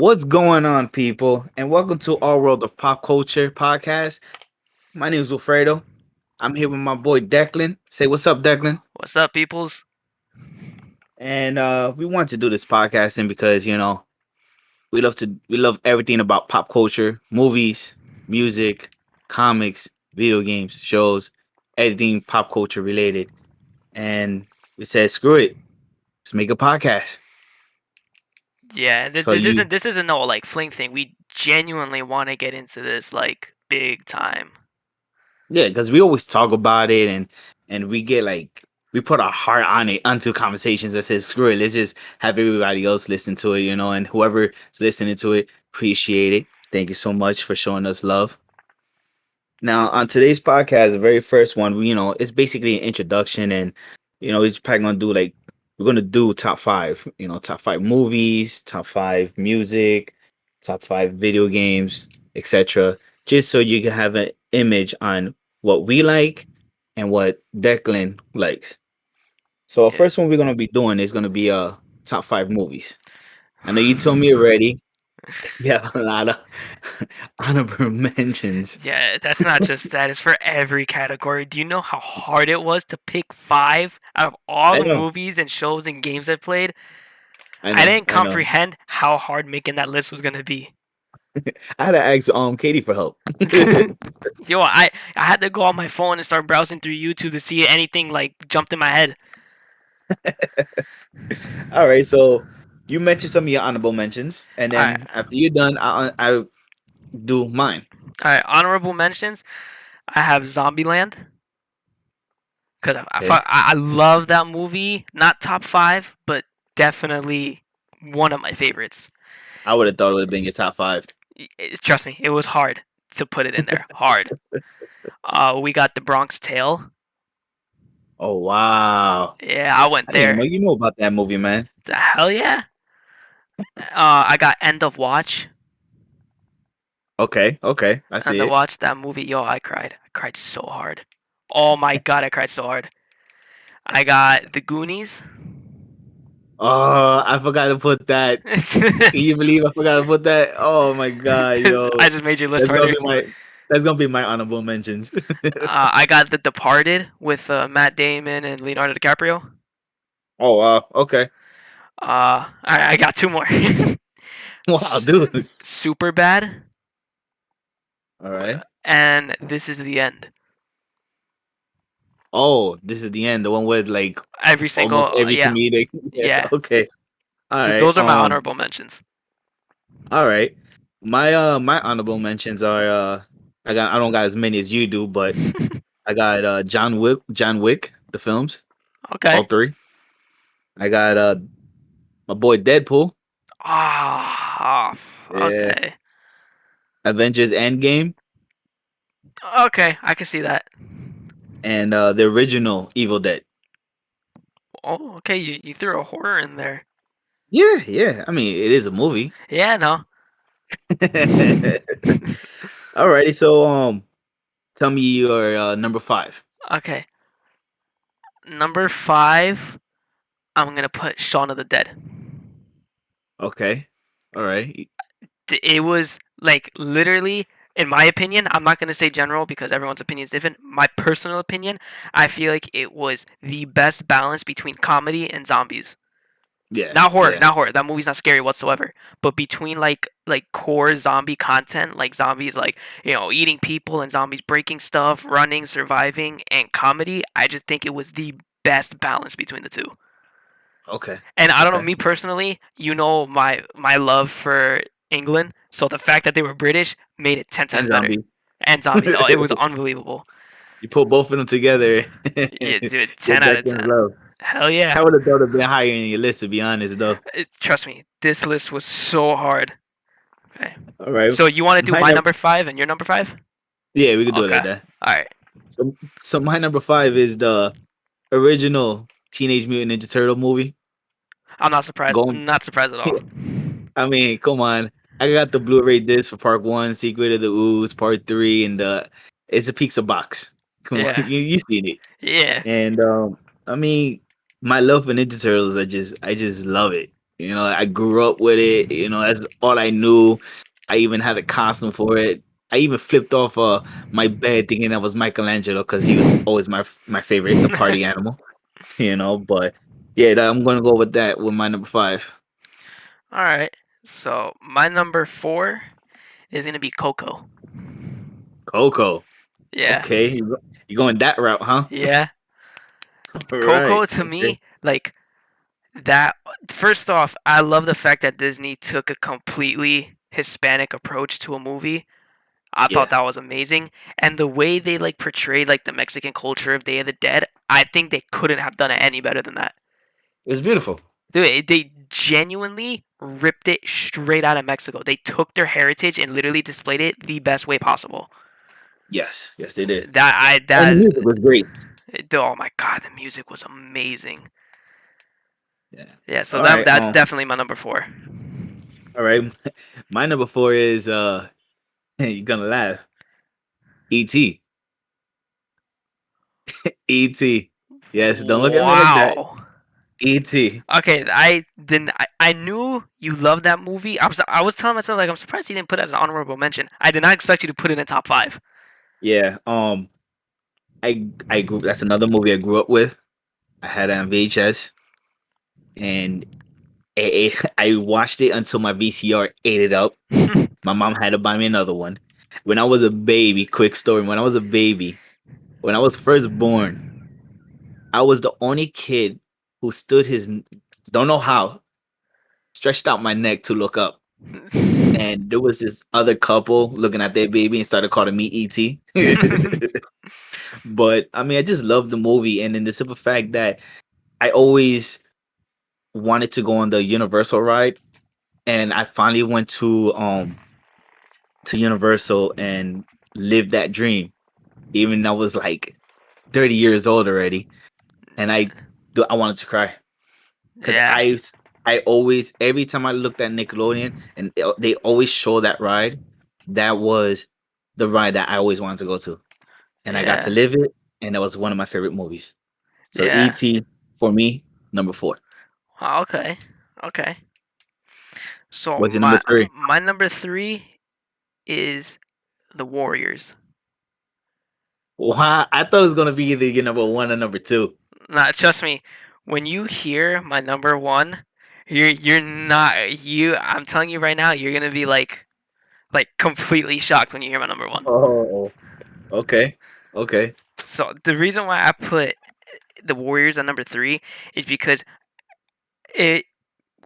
What's going on, people? And welcome to Our World of Pop Culture podcast. My name is Wilfredo. I'm here with my boy Declan. Say what's up, Declan. What's up, peoples? And we want to do this podcasting because we love everything about pop culture, movies, music, comics, video games, shows, everything pop culture related. And we said, screw it, let's make a podcast. Yeah, So you this isn't no like fling thing. We genuinely want to get into this like big time. Yeah, because we always talk about it and we get like we put our heart on it onto conversations that says screw it, let's just have everybody else listen to it, and whoever's listening to it, appreciate it. Thank you so much for showing us love. Now, on today's podcast, the very first one, it's basically an introduction, and we're just probably gonna do like we're gonna do top five, top five movies, top five music, top five video games, etc. Just so you can have an image on what we like and what Declan likes. So, our Yeah. first one we're gonna be doing is gonna be top five movies. I know you told me already. You have a lot of honorable mentions. Yeah, that's not just that. It's for every category. Do you know how hard it was to pick five out of all I the know, movies and shows and games I played? I I know, didn't I know. comprehend how hard making that list was gonna be. I had to ask Katie for help. I had to go on my phone and start browsing through YouTube to see anything like jumped in my head. All right, so you mentioned some of your honorable mentions, and All right, then after you're done, I do mine. all right. Honorable mentions. I have Zombieland. Because Okay, I love that movie. Not top five, but definitely one of my favorites. I would have thought it would have been your top five. Trust me, it was hard to put it in there. Hard. We got The Bronx Tale. Oh wow, Yeah, I went I didn't know there. you know about that movie, man. The hell yeah. I got End of Watch. Okay, okay, I End see of it. Watch, that movie. Yo, I cried. I cried so hard. Oh my god, I cried so hard. I got The Goonies. Oh, I forgot to put that. Can you believe I forgot to put that? Oh my god, I yo, just made your list that's gonna harder. be my that's gonna be my honorable mentions. I got The Departed with Matt Damon and Leonardo DiCaprio. Oh wow, okay, I got two more. wow, dude. Super bad, All right. and This Is the End. Oh, this is the end. The one with like Every almost single, every yeah, comedic. Yeah. yeah. Okay. All So right. those are my honorable mentions. All right. My honorable mentions are I don't got as many as you do, but I got John Wick, the films, all Okay. three. I got my boy Deadpool, Ah, yeah, okay. Avengers Endgame, Okay, I can see that. and the original Evil Dead. Oh, okay. You threw a horror in there. Yeah, yeah. I mean, it is a movie. Yeah, no. Alrighty, so tell me your number five. Okay. Number five, I'm gonna put Shaun of the Dead. Okay. All right. It was like literally, in my opinion, I'm not gonna say general because everyone's opinion is different. My personal opinion, I feel like it was the best balance between comedy and zombies. Yeah, Not horror, yeah. not horror. That movie's not scary whatsoever. But between like core zombie content, like zombies like eating people and zombies breaking stuff, running, surviving, and comedy, I just think it was the best balance between the two. Okay. And I don't know, Okay. me personally, my love for England, so the fact that they were British made it 10 times And better. zombie. And zombies, oh, it was unbelievable. You put both of them together. Yeah, dude, Get 10 out of Declan's 10. love. Hell yeah. I would have thought it'd been higher in your list, to be honest, though. Trust me, this list was so hard. Okay. All right. So you want to do My my number. number five and your number five? Yeah, we could do it Okay. like that. All right. So my number five is the original Teenage Mutant Ninja Turtle movie. I'm not surprised. Going. Not surprised at all. I mean, come on. I got the Blu-ray disc for Part One, Secret of the Ooze, Part Three, and it's a pizza box. Come on, Yeah. you seen it. Yeah. And I mean, my love for Ninja Turtles, I just love it. You know, I grew up with it. You know, that's all I knew. I even had a costume for it. I even flipped off my bed thinking that was Michelangelo because he was always my favorite, the party animal. You know, but yeah, I'm gonna go with that with my number five. All right. So my number four is gonna be Coco. Coco. Yeah. Okay, you going that route, huh? Yeah. All Coco right. to Okay. me, like that. First off, I love the fact that Disney took a completely Hispanic approach to a movie. I thought Yeah, that was amazing, and the way they like portrayed like the Mexican culture of Day of the Dead, I think they couldn't have done it any better than that. it's beautiful. They genuinely ripped it straight out of Mexico. They took their heritage and literally displayed it the best way possible. Yes, yes, they did. That I And the that music was great. Oh my god, the music was amazing. Yeah. Yeah, so All that right. that's definitely my number four. All right. My number four is you're gonna laugh. E.T. E.T. Yes, don't look at me like that. Wow. E.T. Okay, I didn't. I knew you loved that movie. I was telling myself like I'm surprised he didn't put it as an honorable mention. I did not expect you to put it in top five. Yeah. I grew. That's another movie I grew up with. I had it on VHS, and I watched it until my VCR ate it up. My mom had to buy me another one. When I was a baby, quick story. When I was a baby, when I was first born, I was the only kid who stood don't know how, stretched out my neck to look up. And there was this other couple looking at their baby and started calling me ET. But I mean, I just love the movie, and in the simple fact that I always wanted to go on the Universal ride, and I finally went to Universal and lived that dream. Even I was like 30 years old already, and I wanted to cry because Yeah, I always every time I looked at Nickelodeon and they always show that ride, that was the ride that I always wanted to go to, and I got to yeah, live it, and that was one of my favorite movies. So yeah. E.T. for me, number four. Oh, okay, okay. So What's your number three? my number three is the Warriors. Wow, I thought it was gonna be either your number one or number two. Nah, trust me. When you hear my number one, you're not you. I'm telling you right now, you're gonna be like completely shocked when you hear my number one. Oh, okay, okay, So the reason why I put the Warriors on number three is because it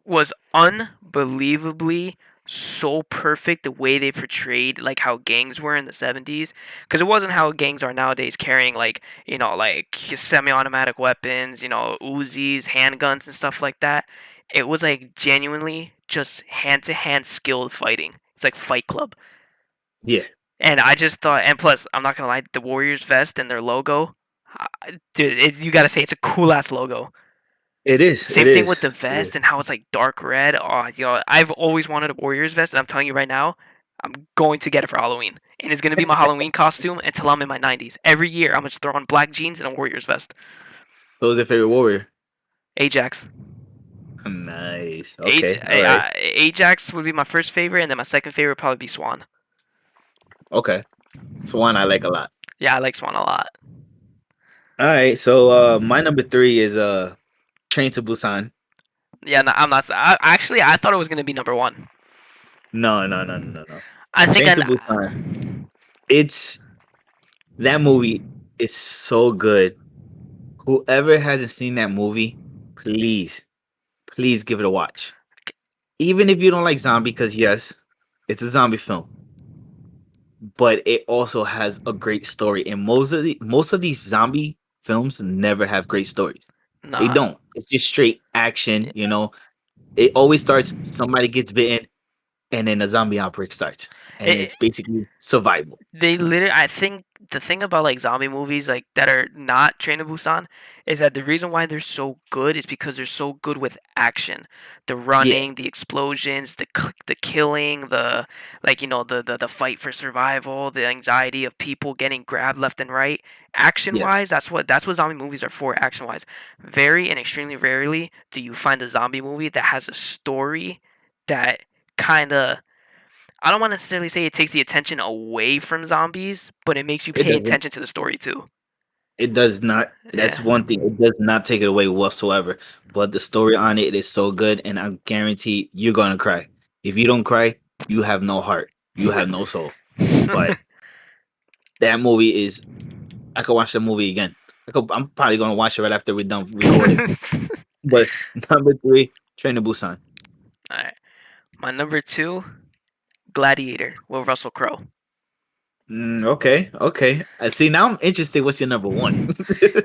was unbelievably so perfect the way they portrayed like how gangs were in the 70s, because it wasn't how gangs are nowadays, carrying like like semi-automatic weapons, Uzis, handguns and stuff like that. It was like genuinely just hand-to-hand skilled fighting. It's like Fight Club. yeah, And I just thought, and plus I'm not gonna lie, the Warriors vest and their logo, dude, you gotta say it's a cool ass logo. it is, it Same thing with is, the it is. vest and how it's like dark red. Oh, I've always wanted a Warriors vest, and I'm telling you right now, I'm going to get it for Halloween. And it's gonna be my Halloween costume until I'm in my 90s. Every year, I'm gonna just throw on black jeans and a Warriors vest. So who's your favorite warrior? Ajax. Nice. Okay. All right. Ajax would be my first favorite, and then my second favorite would probably be Swan. Okay. Swan I like a lot. Yeah, I like Swan a lot. All right. So my number three is Train to Busan. Yeah, no, I'm not. Actually, I thought it was gonna be number one. No, no, no, no, no, no. I think Train I. to Busan. It's that movie is so good. Whoever hasn't seen that movie, please, please give it a watch. Even if you don't like zombie, because yes, it's a zombie film, but it also has a great story. And most of these zombie films never have great stories. They Nah. don't. It's just straight action. You know, it always starts somebody gets bitten, and then a zombie outbreak starts, and It, it's basically survival. they literally, I think the thing about like zombie movies like that are not Train to Busan is that the reason why they're so good is because they're so good with action, the Yeah. running, the explosions, the killing, the like the fight for survival, the anxiety of people getting grabbed left and right. Action Yes. wise, that's what zombie movies are for. Action wise, very and extremely rarely do you find a zombie movie that has a story that kind of, I don't want to necessarily say it takes the attention away from zombies, but it makes you It pay doesn't. attention to the story too. It does not. Yeah. That's one thing. It does not take it away whatsoever. But the story on it is so good, and I guarantee you're gonna cry. If you don't cry, you have no heart. You have no soul. But that movie is. I could watch the movie again. I'm probably gonna watch it right after we're done recording. But number three, Train to Busan. Alright. My number two, Gladiator with Russell Crowe. Okay, okay. I see. Now I'm interested. What's your number one?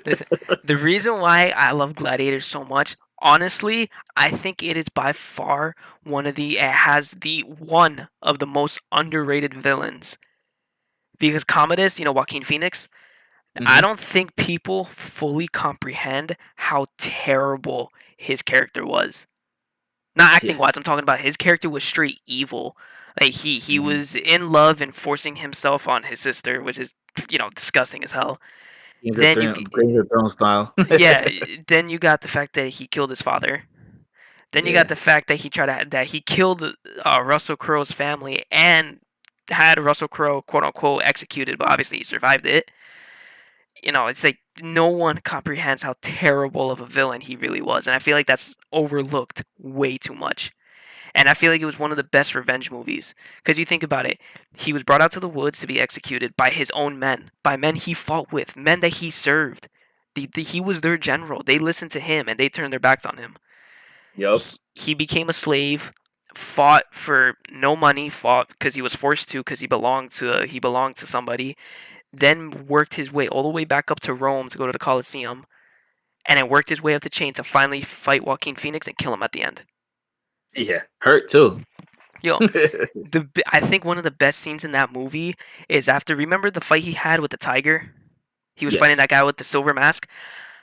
Listen, the reason why I love Gladiator so much, honestly, I think it is by far it has the one of the most underrated villains. Because Commodus, Joaquin Phoenix, I Hmm. don't think people fully comprehend how terrible his character was. Not acting Yeah. wise, I'm talking about his character was straight evil. Like he Mhm. was in love and forcing himself on his sister, which is disgusting as hell. Then Game of Thrones style. yeah, then you got the fact that he killed his father. Then you got Yeah. the fact that he killed Russell Crowe's family and had Russell Crowe quote unquote executed, but obviously he survived it. It's like no one comprehends how terrible of a villain he really was, and I feel like that's overlooked way too much. And I feel like it was one of the best revenge movies. Because you think about it, he was brought out to the woods to be executed by his own men, by men he fought with, men that he served. He was their general. They listened to him and they turned their backs on him. Yup. He became a slave, fought for no money, fought because he was forced to, because he belonged to somebody. Then worked his way all the way back up to Rome to go to the Colosseum, and then worked his way up the chain to finally fight Joaquin Phoenix and kill him at the end. Yeah. Hurt too. Yo, I think one of the best scenes in that movie is after, remember the fight he had with the tiger? He was fighting Yes. that guy with the silver mask.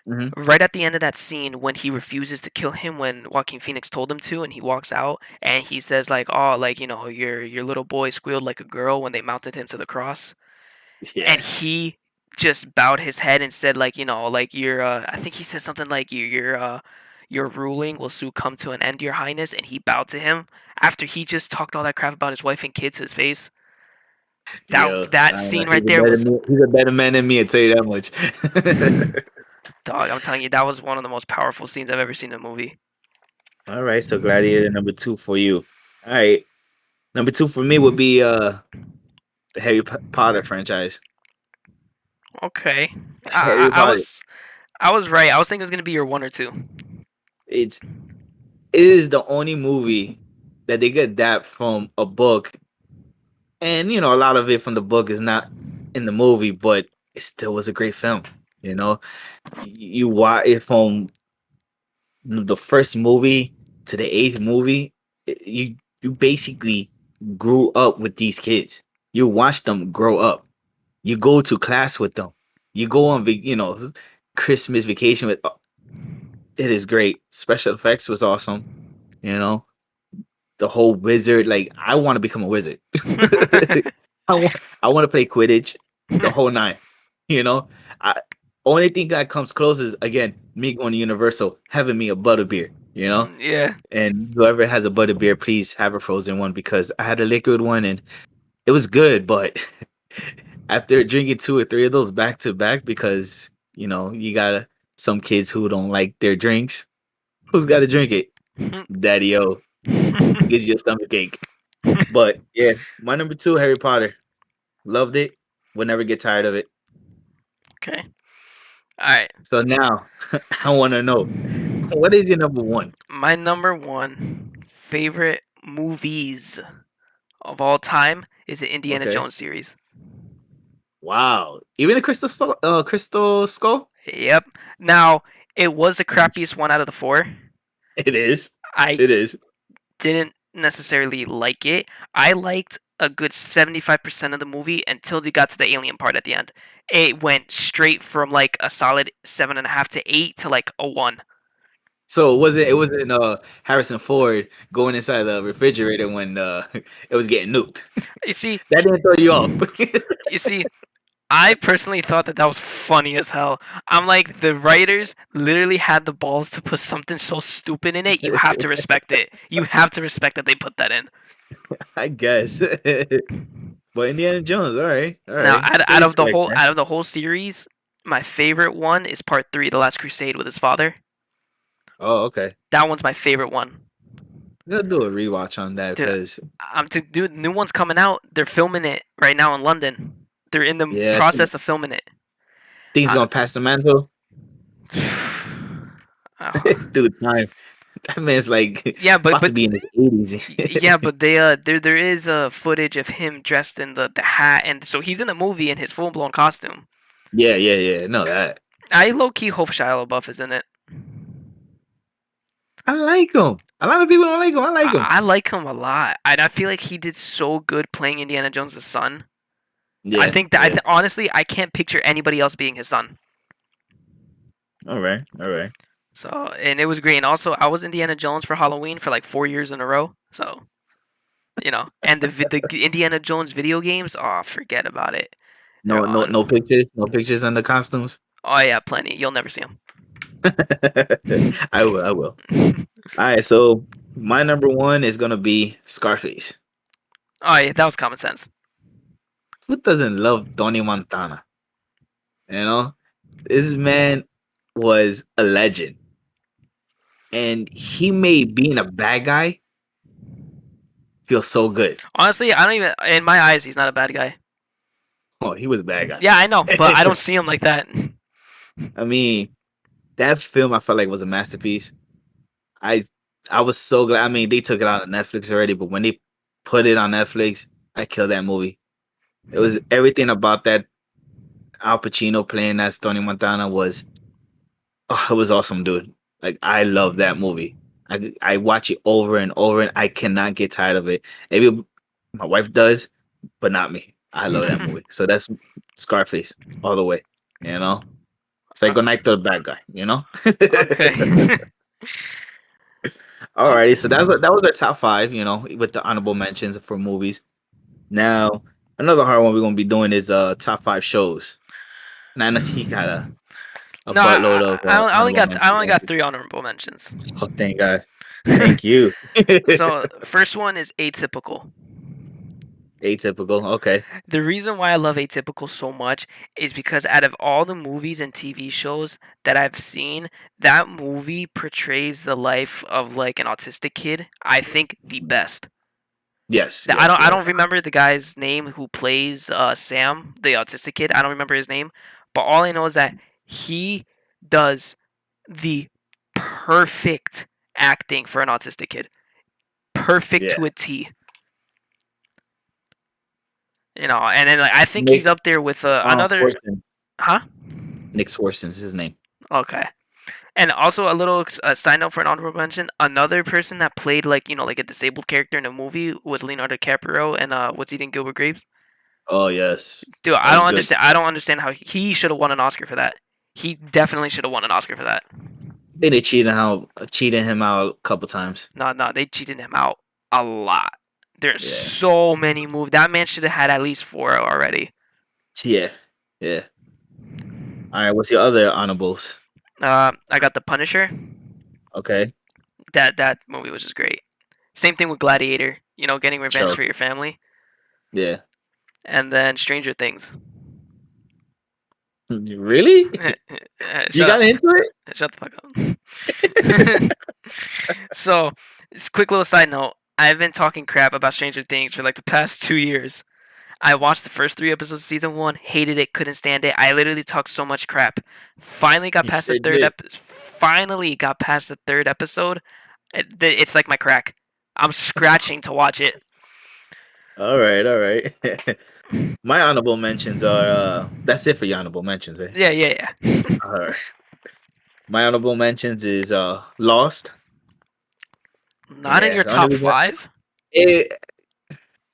Hmm. Right at the end of that scene, when he refuses to kill him, when Joaquin Phoenix told him to, and he walks out and he says like, "Oh, like your little boy squealed like a girl when they mounted him to the cross," and Yeah. he just bowed his head and said like, like your I think he said something like your ruling will soon come to an end, your highness, and he bowed to him after he just talked all that crap about his wife and kids to his face. Yeah. That scene right there was, He's a better man than me. I tell you that much. dog. I'm telling you, that was one of the most powerful scenes I've ever seen in a movie. All right. So Gladiator number two for you. All right. Number two for me would be the Potter franchise. Okay, Harry I Potter. was right. I was thinking it was gonna be your one or two. It's it is the only movie that they get that from a book, and a lot of it from the book is not in the movie, but it still was a great film. You know, you watch it from the first movie to the eighth movie. You basically grew up with these kids. You watch them grow up. You go to class with them. You go on, Christmas vacation with. It is great. Special effects was awesome. You know, the whole wizard. Like, I want to become a wizard. I want to play Quidditch, the whole nine. You know, I only thing that comes close is again me going to Universal, having me a butterbeer. Yeah. And whoever has a butterbeer, please have a frozen one because I had a liquid one and it was good, but after drinking two or three of those back to back, because you got some kids who don't like their drinks, who's got to drink it? Daddy O gives you a stomach ache. But yeah, my number two, Harry Potter. Loved it. Will never get tired of it. Okay. All right. So now I want to know, what is your number one? My number one favorite movies of all time is the Indiana Okay. Jones series. Wow. Even the Crystal Skull? Yep. Now, it was the Nice. crappiest one out of the four. It is. I It is. didn't necessarily like it. I liked a good 75% of the movie until they got to the alien part at the end. It went straight from like a solid 7.5 to 8 to like a 1. So it wasn't Harrison Ford going inside the refrigerator when it was getting nuked. You see, That didn't throw you off. you see, I personally thought that was funny as hell. I'm like, the writers literally had the balls to put something so stupid in it. You have to respect it. You have to respect that they put that in. I guess. But Indiana Jones, all right, all Now, right. Could respect that. out of the whole series, my favorite one is Part 3, The Last Crusade with his father. Oh, okay. That one's my favorite one. We'll do a rewatch on that Dude, because I'm to do new one's coming out. They're filming it right now in London. They're in the yeah, I think process of filming it. he's Uh, gonna pass the mantle. It's oh. due time. That man's like Yeah, about to be in his 80s. yeah, but there is footage of him dressed in the hat, and so he's in the movie in his full blown costume. Yeah, yeah, yeah. No, that I low key hope Shia LaBeouf is in it. I like him. A lot of people don't like him. I like him. I like him a lot, and I feel like he did so good playing Indiana Jones' son. I Yeah, think that yeah. honestly, I can't picture anybody else being his son. All right, all right. So, and it was great. And also, I was Indiana Jones for Halloween for like 4 years in a row. So, and the Indiana Jones video games, oh, forget about it. They're No, no, no on. pictures. No pictures on the costumes. Oh yeah, plenty. You'll never see them. I will. I will. All right. So my number one is gonna be Scarface. Oh yeah, that was common sense. Who doesn't love Tony Montana? You know, this man was a legend, and he made being a bad guy feel so good. Honestly, I don't even. In my eyes, he's not a bad guy. Oh, he was a bad guy. Yeah, I know, but I don't see him like that. I mean, that film I felt like was a masterpiece. I I was so glad. I mean, they took it out on Netflix already, but when they put it on Netflix, I killed that movie. It was everything about that Al Pacino playing as Tony Montana was it was awesome, dude. Like I love that movie. I watch it over and over and I cannot get tired of it. Maybe my wife does, but not me. I love that movie. So that's Scarface all the way. You know? It's like Uh, go night to the bad guy, you know? okay. Alrighty, so okay. that was our top five, with the honorable mentions for movies. Now, another hard one we're gonna be doing is top five shows. And I know he got a No, buttload of honorable I mentions. only got three honorable mentions. Oh, thank God. Thank you. So first one is Atypical. Atypical. Okay. The reason why I love Atypical so much is because out of all the movies and TV shows that I've seen, that movie portrays the life of like an autistic kid, I think the best. Yes, yes, I don't yes. remember the guy's name who plays Sam, the autistic kid. I don't remember his name, but all I know is that he does the perfect acting for an autistic kid. Perfect Yeah. to a T. And then like, I think he's Nick up there with another. Swartzen. Huh? Nick Swartzen is his name. Okay. And also a little side note for an honorable mention. Another person that played like a disabled character in a movie was Leonardo DiCaprio and What's Eating Gilbert Grapes. Oh yes. Dude, That I was don't good. understand. I don't understand how he should have won an Oscar for that. He definitely should have won an Oscar for that. I think they cheated him out a couple times. No, no, they cheated him out a lot. There's Yeah. so many movies. That man should have had at least four already. Yeah. Yeah. All right, what's your other honorables? I got The Punisher. Okay. That movie was just great. Same thing with Gladiator. Getting revenge Sure. for your family. Yeah. And then Stranger Things. Really? You Shut got up. into it? Shut the fuck up. So, this quick little side note. I've been talking crap about Stranger Things for like the past 2 years. I watched the first three episodes of season one, hated it, couldn't stand it. I literally talked so much crap. Finally got You past the sure third did. Finally got past the third episode. It's like my crack. I'm scratching to watch it. All right, all right. My honorable mentions are that's it for your honorable mentions, right? Yeah, yeah, yeah. All right. My honorable mentions is Lost. Not in Yeah, your the only top reason five. it,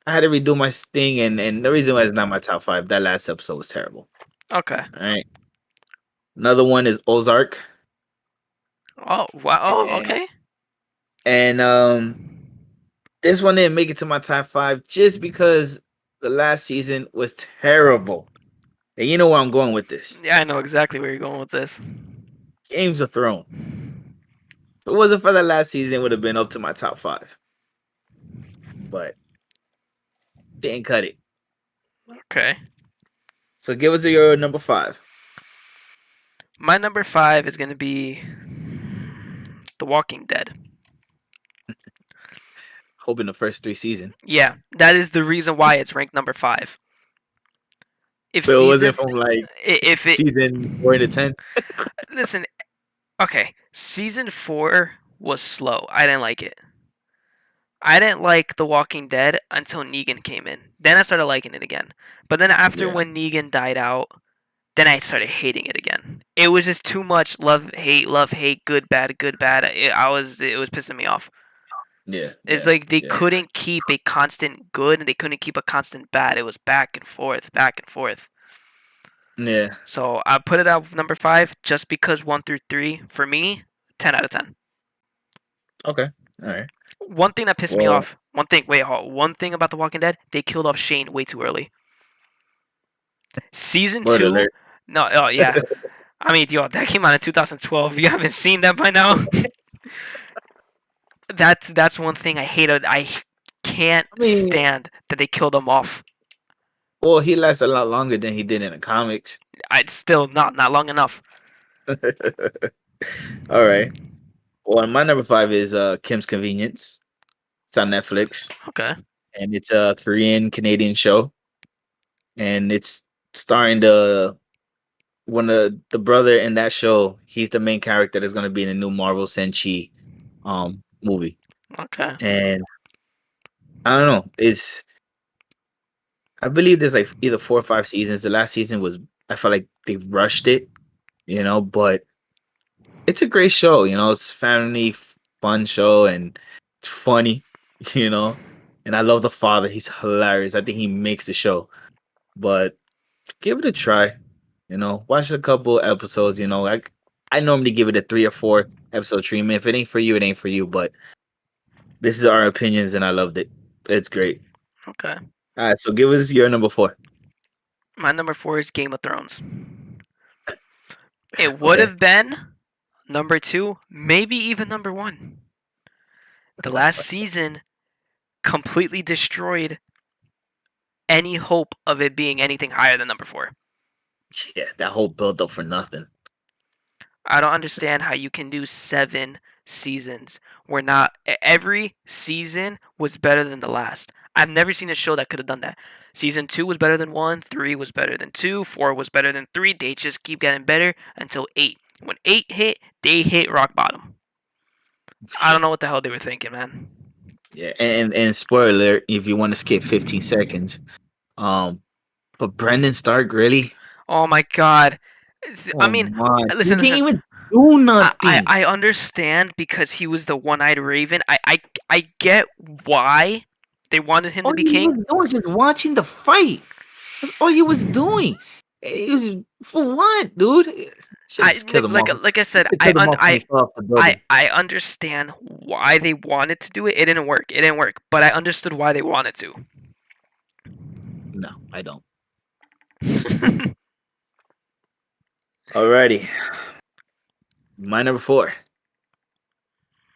I had to redo my sting, and the reason why it's not my top five, that last episode was terrible. Okay. All right. Another one is Ozark. Oh wow. Oh, And, okay. and this one didn't make it to my top five just because the last season was terrible. And you know where I'm going with this. Yeah, I know exactly where you're going with this. Games of Thrones. If it wasn't for that last season, it would have been up to my top five. But didn't cut it. Okay. So give us your number five. My number five is gonna be The Walking Dead. Hoping the first three seasons. Yeah, that is the reason why it's ranked number five. If So it wasn't seasons, from like if it season 4 to 10. listen, okay, season four was slow. I didn't like it. I didn't like The Walking Dead until Negan came in. Then I started liking it again. But then after Yeah. when Negan died out, then I started hating it again. It was just too much love, hate, good, bad, good, bad. It was pissing me off. Yeah. It's Yeah. like they Yeah. couldn't keep a constant good and they couldn't keep a constant bad. It was back and forth, back and forth. Yeah. So I put it out number five just because one through three for me, 10 out of 10. Okay. All right. One thing that pissed me Well, off. One thing. Wait, hold. One thing about The Walking Dead, they killed off Shane way too early. Season word two. alert. No. Oh yeah. I mean, yo, that came out in 2012. You haven't seen that by now. That's one thing I hated. I can't I mean, stand that they killed him off. well, he lasts a lot longer than he did in the comics. I still not long enough. All right. Well, my number five is Kim's Convenience. It's on Netflix, Okay. and it's a Korean Canadian show, and it's starring the brother in that show. He's the main character that's going to be in the new Marvel Senshi movie, Okay. and I don't know. I believe there's like either 4 or 5 seasons. The last season was, I felt like they rushed it, but it's a great show. It's family fun show, and it's funny, you know. And I love the father. He's hilarious. I think he makes the show. But give it a try. Watch a couple episodes. I normally give it a 3 or 4 episode treatment. If it ain't for you, it ain't for you. But this is our opinions, and I loved it. It's great. Okay. All right, so give us your number four. My number four is Game of Thrones. It would Okay. have been number two, maybe even number one. The last season completely destroyed any hope of it being anything higher than number four. Yeah, that whole build up for nothing. I don't understand how you can do 7 seasons where not every season was better than the last. I've never seen a show that could have done that. Season 2 was better than 1, 3 was better than 2, 4 was better than 3. They just keep getting better until 8. When 8 hit, they hit rock bottom. I don't know what the hell they were thinking, man. Yeah, and spoiler alert, if you want to skip 15 seconds, um, but Brendan Stark really? Oh my god. I mean, Come on, he listen, didn't listen. even do I, nothing. I understand because he was the one-eyed raven. I get why they wanted him All to be he king. was doing was just watching the fight. That's all he was doing. It was for what, dude? Should have I just killed him off. like I said, Should have killed him off when he fell off the building. I understand why they wanted to do it. It didn't work. It didn't work. But I understood why they wanted to. No, I don't. Alrighty, my number four.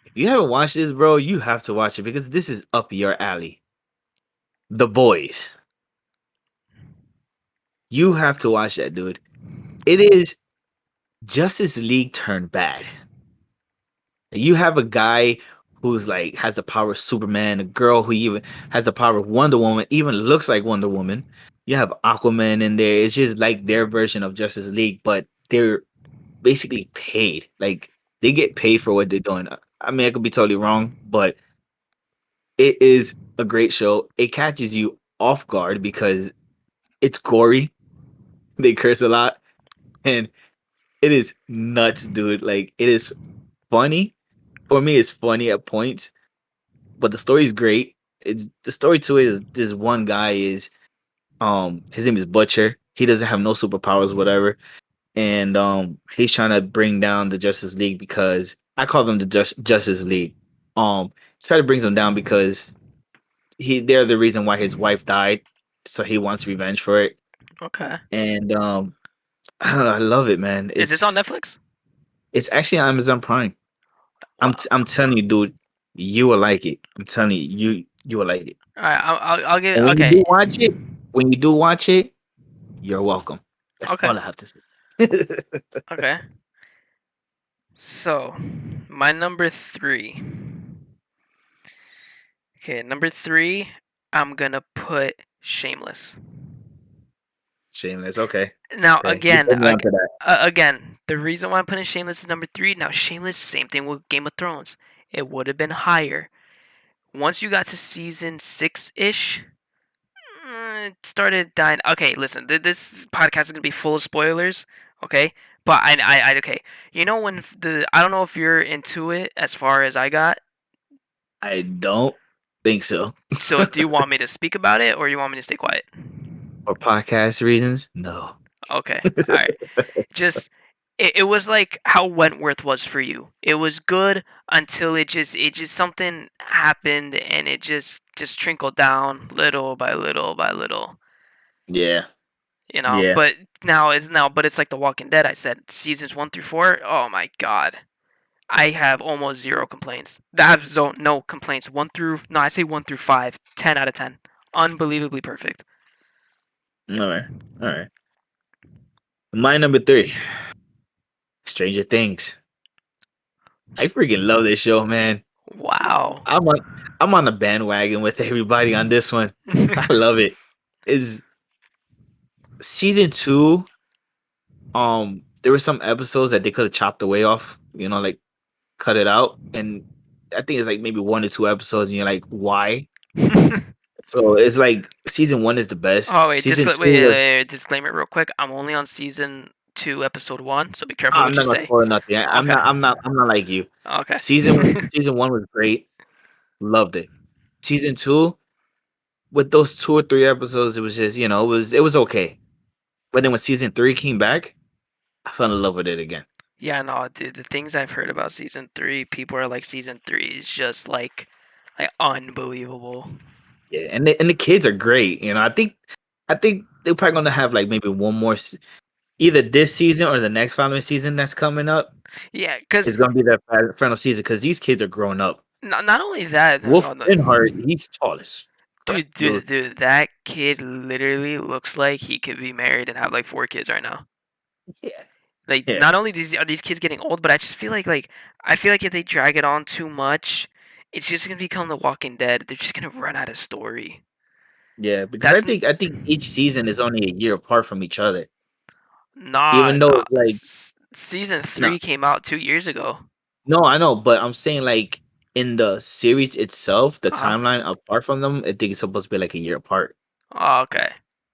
If you haven't watched this, bro, you have to watch it because this is up your alley. The Boys. You have to watch that, dude. It is Justice League turned bad. You have a guy who's like has the power of Superman, a girl who even has the power of Wonder Woman, even looks like Wonder Woman. You have Aquaman in there. It's just like their version of Justice League, but they're basically paid. Like they get paid for what they're doing. I mean, I could be totally wrong, but it is a great show. It catches you off guard because it's gory. They curse a lot, and it is nuts, dude. Like it is funny. For me, it's funny at points, but the story's great. it's the story to it is this one guy is his name is Butcher. He doesn't have no superpowers, whatever, and he's trying to bring down the Justice League because I call them the Justice League. Try to bring them down because they're the reason why his wife died, so he wants revenge for it. Okay. And I don't know, I love it, man. Is this on Netflix? It's actually on Amazon Prime. Wow. I'm telling you, dude, you will like it. I'm telling you, you will like it. All right. I'll give. And when you Okay. do watch it, you're welcome. That's Okay. all I have to say. Okay. So, my number three. Okay, number three. I'm gonna put Shameless. Shameless. Okay. Now Okay. You put me onto that. again, the reason why I'm putting Shameless as number three. Now, Shameless, same thing with Game of Thrones. It would have been higher once you got to season six ish. It started dying. Okay, listen, this podcast is gonna be full of spoilers. Okay, but okay. You know when the I don't know if you're into it as far as I got. I don't think so. So do you want me to speak about it or you want me to stay quiet? For podcast reasons, no. Okay, all right. Just it was like how Wentworth was for you. It was good until it just something happened and it just trickled down little by little by little. Yeah. You know, Yeah. but it's like The Walking Dead. I said seasons 1 through 4. Oh my god, I have almost zero complaints. I have no complaints. One through no, I say 1 through 5. 10 out of 10. Unbelievably perfect. All right. All right. My number three, Stranger Things. I freaking love this show, man. Wow. I'm on I'm on the bandwagon with everybody on this one. I love it. Is season two. There were some episodes that they could have chopped away off, like cut it out. And I think it's like maybe 1 or 2 episodes, and you're like, why? So it's like season one is the best. Oh wait, Season two wait, was disclaimer real quick. I'm only on season 2, episode 1, so be careful I'm what you not gonna say. spoil nothing. Okay. I'm not like you. Okay. Season one was great. Loved it. Season two, with those 2 or 3 episodes, it was just, it was okay. But then when season three came back, I fell in love with it again. Yeah, no, dude. The things I've heard about season 3, people are like season 3 is just like unbelievable. Yeah, and the kids are great. I think they're probably gonna have like maybe one more, either this season or the next following season that's coming up Yeah, cause is gonna be the final season because these kids are growing up. not only that, Wolf no, no, Finhart, he's tallest. dude, that kid literally looks like he could be married and have like 4 kids right now. Yeah, Like, yeah, not only are these kids getting old, but I just feel like I feel like if they drag it on too much, it's just gonna become The Walking Dead. They're just gonna run out of story. yeah. Because I That's think I think each season is only a year apart from each other. nah, Even though nah. it's like Season no, 3 came out 2 years ago. no, I know, but I'm saying like in the series itself, the Uh huh. timeline apart from them, I think it's supposed to be like a year apart. Oh, okay.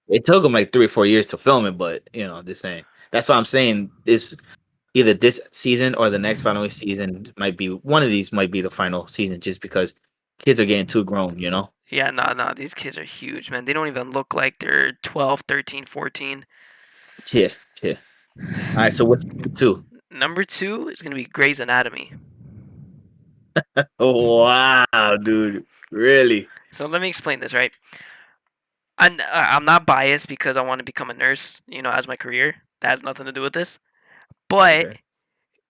It took them like 3 or 4 years to film it, but just saying. That's why I'm saying this either this season or the next following season might be one of these might be the final season just because kids are getting too grown. Yeah, nah. These kids are huge, man. They don't even look like they're 12, 13, 14. Yeah, yeah. All right, so what's number two? Number 2 is gonna be Grey's Anatomy. Oh wow, dude. Really? So let me explain this, right? I'm not biased because I want to become a nurse, as my career. That has nothing to do with this. But Okay.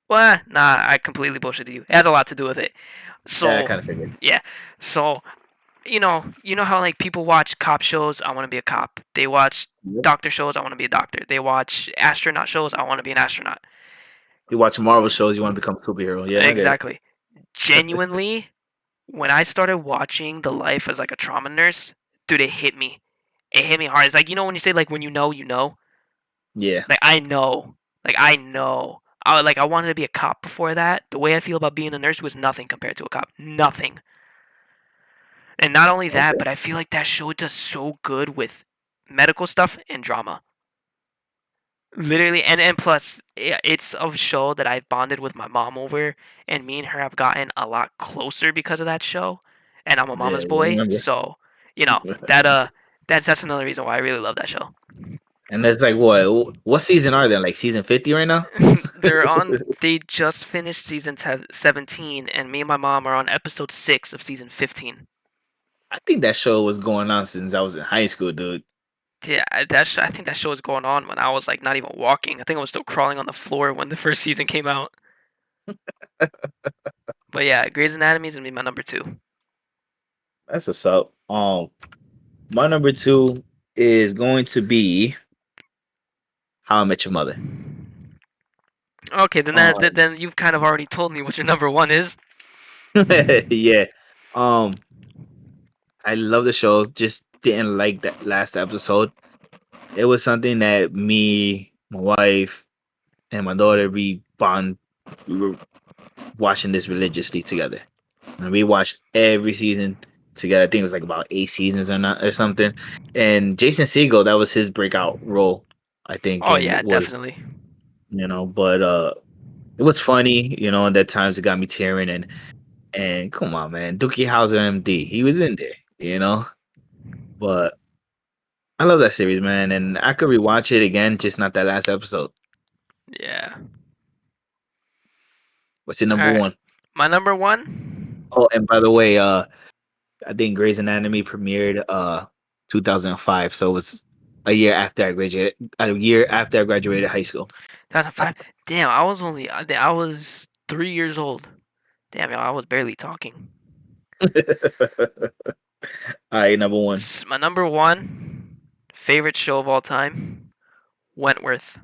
well, nah, I completely bullshitted you. It has a lot to do with it. Yeah, I So kind of figured. yeah, so you know how like people watch cop shows. I want to be a cop. They watch Yep. doctor shows. I want to be a doctor. They watch astronaut shows. I want to be an astronaut. You watch Marvel shows, you want to become a superhero. Yeah, I get it. Exactly. Genuinely, when I started watching The Life as like a trauma nurse, dude, it hit me. It hit me hard. It's like when you say like when you know, you know. Yeah. Like I know. Like I know. I wanted to be a cop before that. The way I feel about being a nurse was nothing compared to a cop. Nothing. And not only that, Okay. but I feel like that show does so good with medical stuff and drama. Literally, and plus, it's a show that I've bonded with my mom over, and me and her have gotten a lot closer because of that show. and I'm a Yeah, mama's I boy, remember. so you know that that's another reason why I really love that show. And it's like what season are they? Like season 50 right now? They're on. They just finished season 17, and me and my mom are on episode 6 of season 15. I think that show was going on since I was in high school, dude. Yeah, I think that show was going on when I was like not even walking. I think I was still crawling on the floor when the first season came out. But yeah, Grey's Anatomy is gonna be my number two. That's what's up. My number two is going to be How I Met Your Mother. Okay, then Um, then you've kind of already told me what your number one is. yeah. Um, I love the show. Just didn't like that last episode. It was something that me, my wife, and my daughter we bond. We were watching this religiously together, and we watched every season together. I think it was like about 8 seasons or not or something. And Jason Segel, that was his breakout role, I think, Oh and yeah, was definitely. but it was funny, and at times it got me tearing and come on, man, Dookie Howser, MD, he was in there. But I love that series, man, and I could rewatch it again, just not that last episode. Yeah. What's your All number right, one? my number one. Oh, and by the way, I think Grey's Anatomy premiered 2005, so it was a year after I graduated high school. 2005. Damn, I was 3 years old. Damn, yo, I was barely talking. All right, number one. My number one favorite show of all time, Wentworth.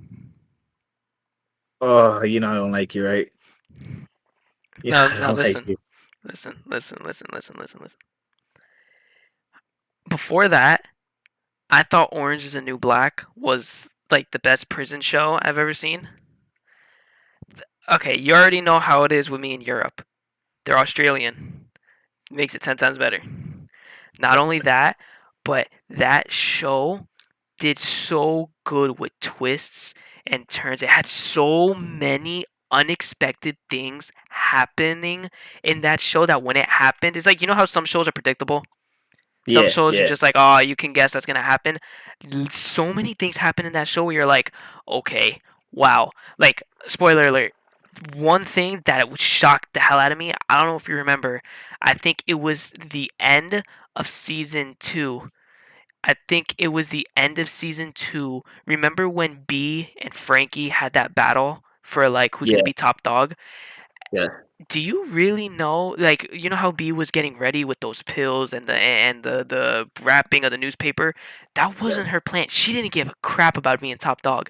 Oh, I don't like you, right? Now, I now don't like listen, you. listen. Before that, I thought Orange Is the New Black was like the best prison show I've ever seen. Okay, you already know how it is with me in Europe. They're Australian. Makes it 10 times better. Not only that, but that show did so good with twists and turns. It had so many unexpected things happening in that show that when it happened, it's like, you know how some shows are predictable? Some Yeah, shows are yeah, just like, oh, you can guess that's gonna happen. So many things happen in that show where you're like, okay, wow. Like, spoiler alert. One thing that would shock the hell out of me, I don't know if you remember, I think it was the end of season two. I think it was the end of season two. Remember when B and Frankie had that battle for like who's gonna yeah, be top dog? yeah, Do you really know, like, you know how B was getting ready with those pills and the wrapping of the newspaper? That yeah, wasn't her plan. She didn't give a crap about being top dog.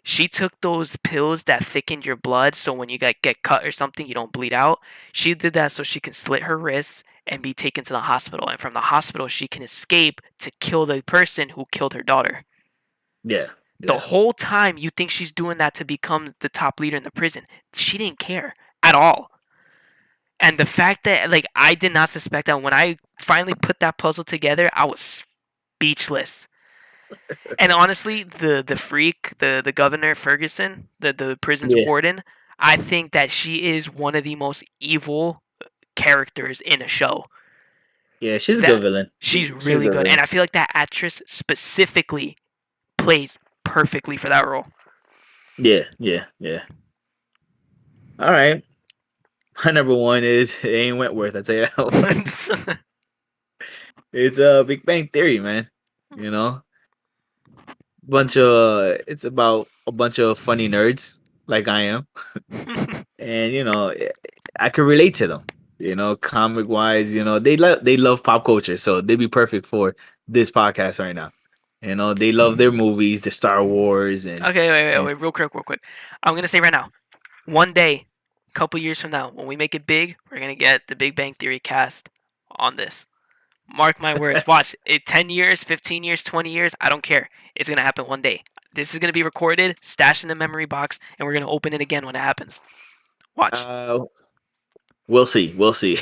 She took those pills that thickened your blood so when you get cut or something you don't bleed out. She did that so she can slit her wrists and be taken to the hospital, and from the hospital she can escape to kill the person who killed her daughter. yeah, The yeah, whole time you think she's doing that to become the top leader in the prison. She didn't care at all. And the fact that like I did not suspect that when I finally put that puzzle together, I was speechless. And honestly, the freak, the governor Ferguson, the prison's yeah, warden, I think that she is one of the most evil characters in a show. yeah. She's a good That villain. she's She's a really good good, and villain. I feel like that actress specifically plays perfectly for that role. Yeah, yeah, yeah. All right. My number one is it ain't Wentworth. I tell you that one. It's a Big Bang Theory, man. You know, it's about a bunch of funny nerds like I am, and I can relate to them. Comic wise, they love pop culture, so they'd be perfect for this podcast right now. They love their movies, the Star Wars, Okay, and wait, real quick. I'm gonna say right now, one day, a couple years from now, when we make it big, we're gonna get the Big Bang Theory cast on this. Mark my words. Watch it. 10 years, 15 years, 20 years. I don't care. It's gonna happen one day. This is gonna be recorded, stashed in the memory box, and we're gonna open it again when it happens. Watch. uh, we'll see, we'll see.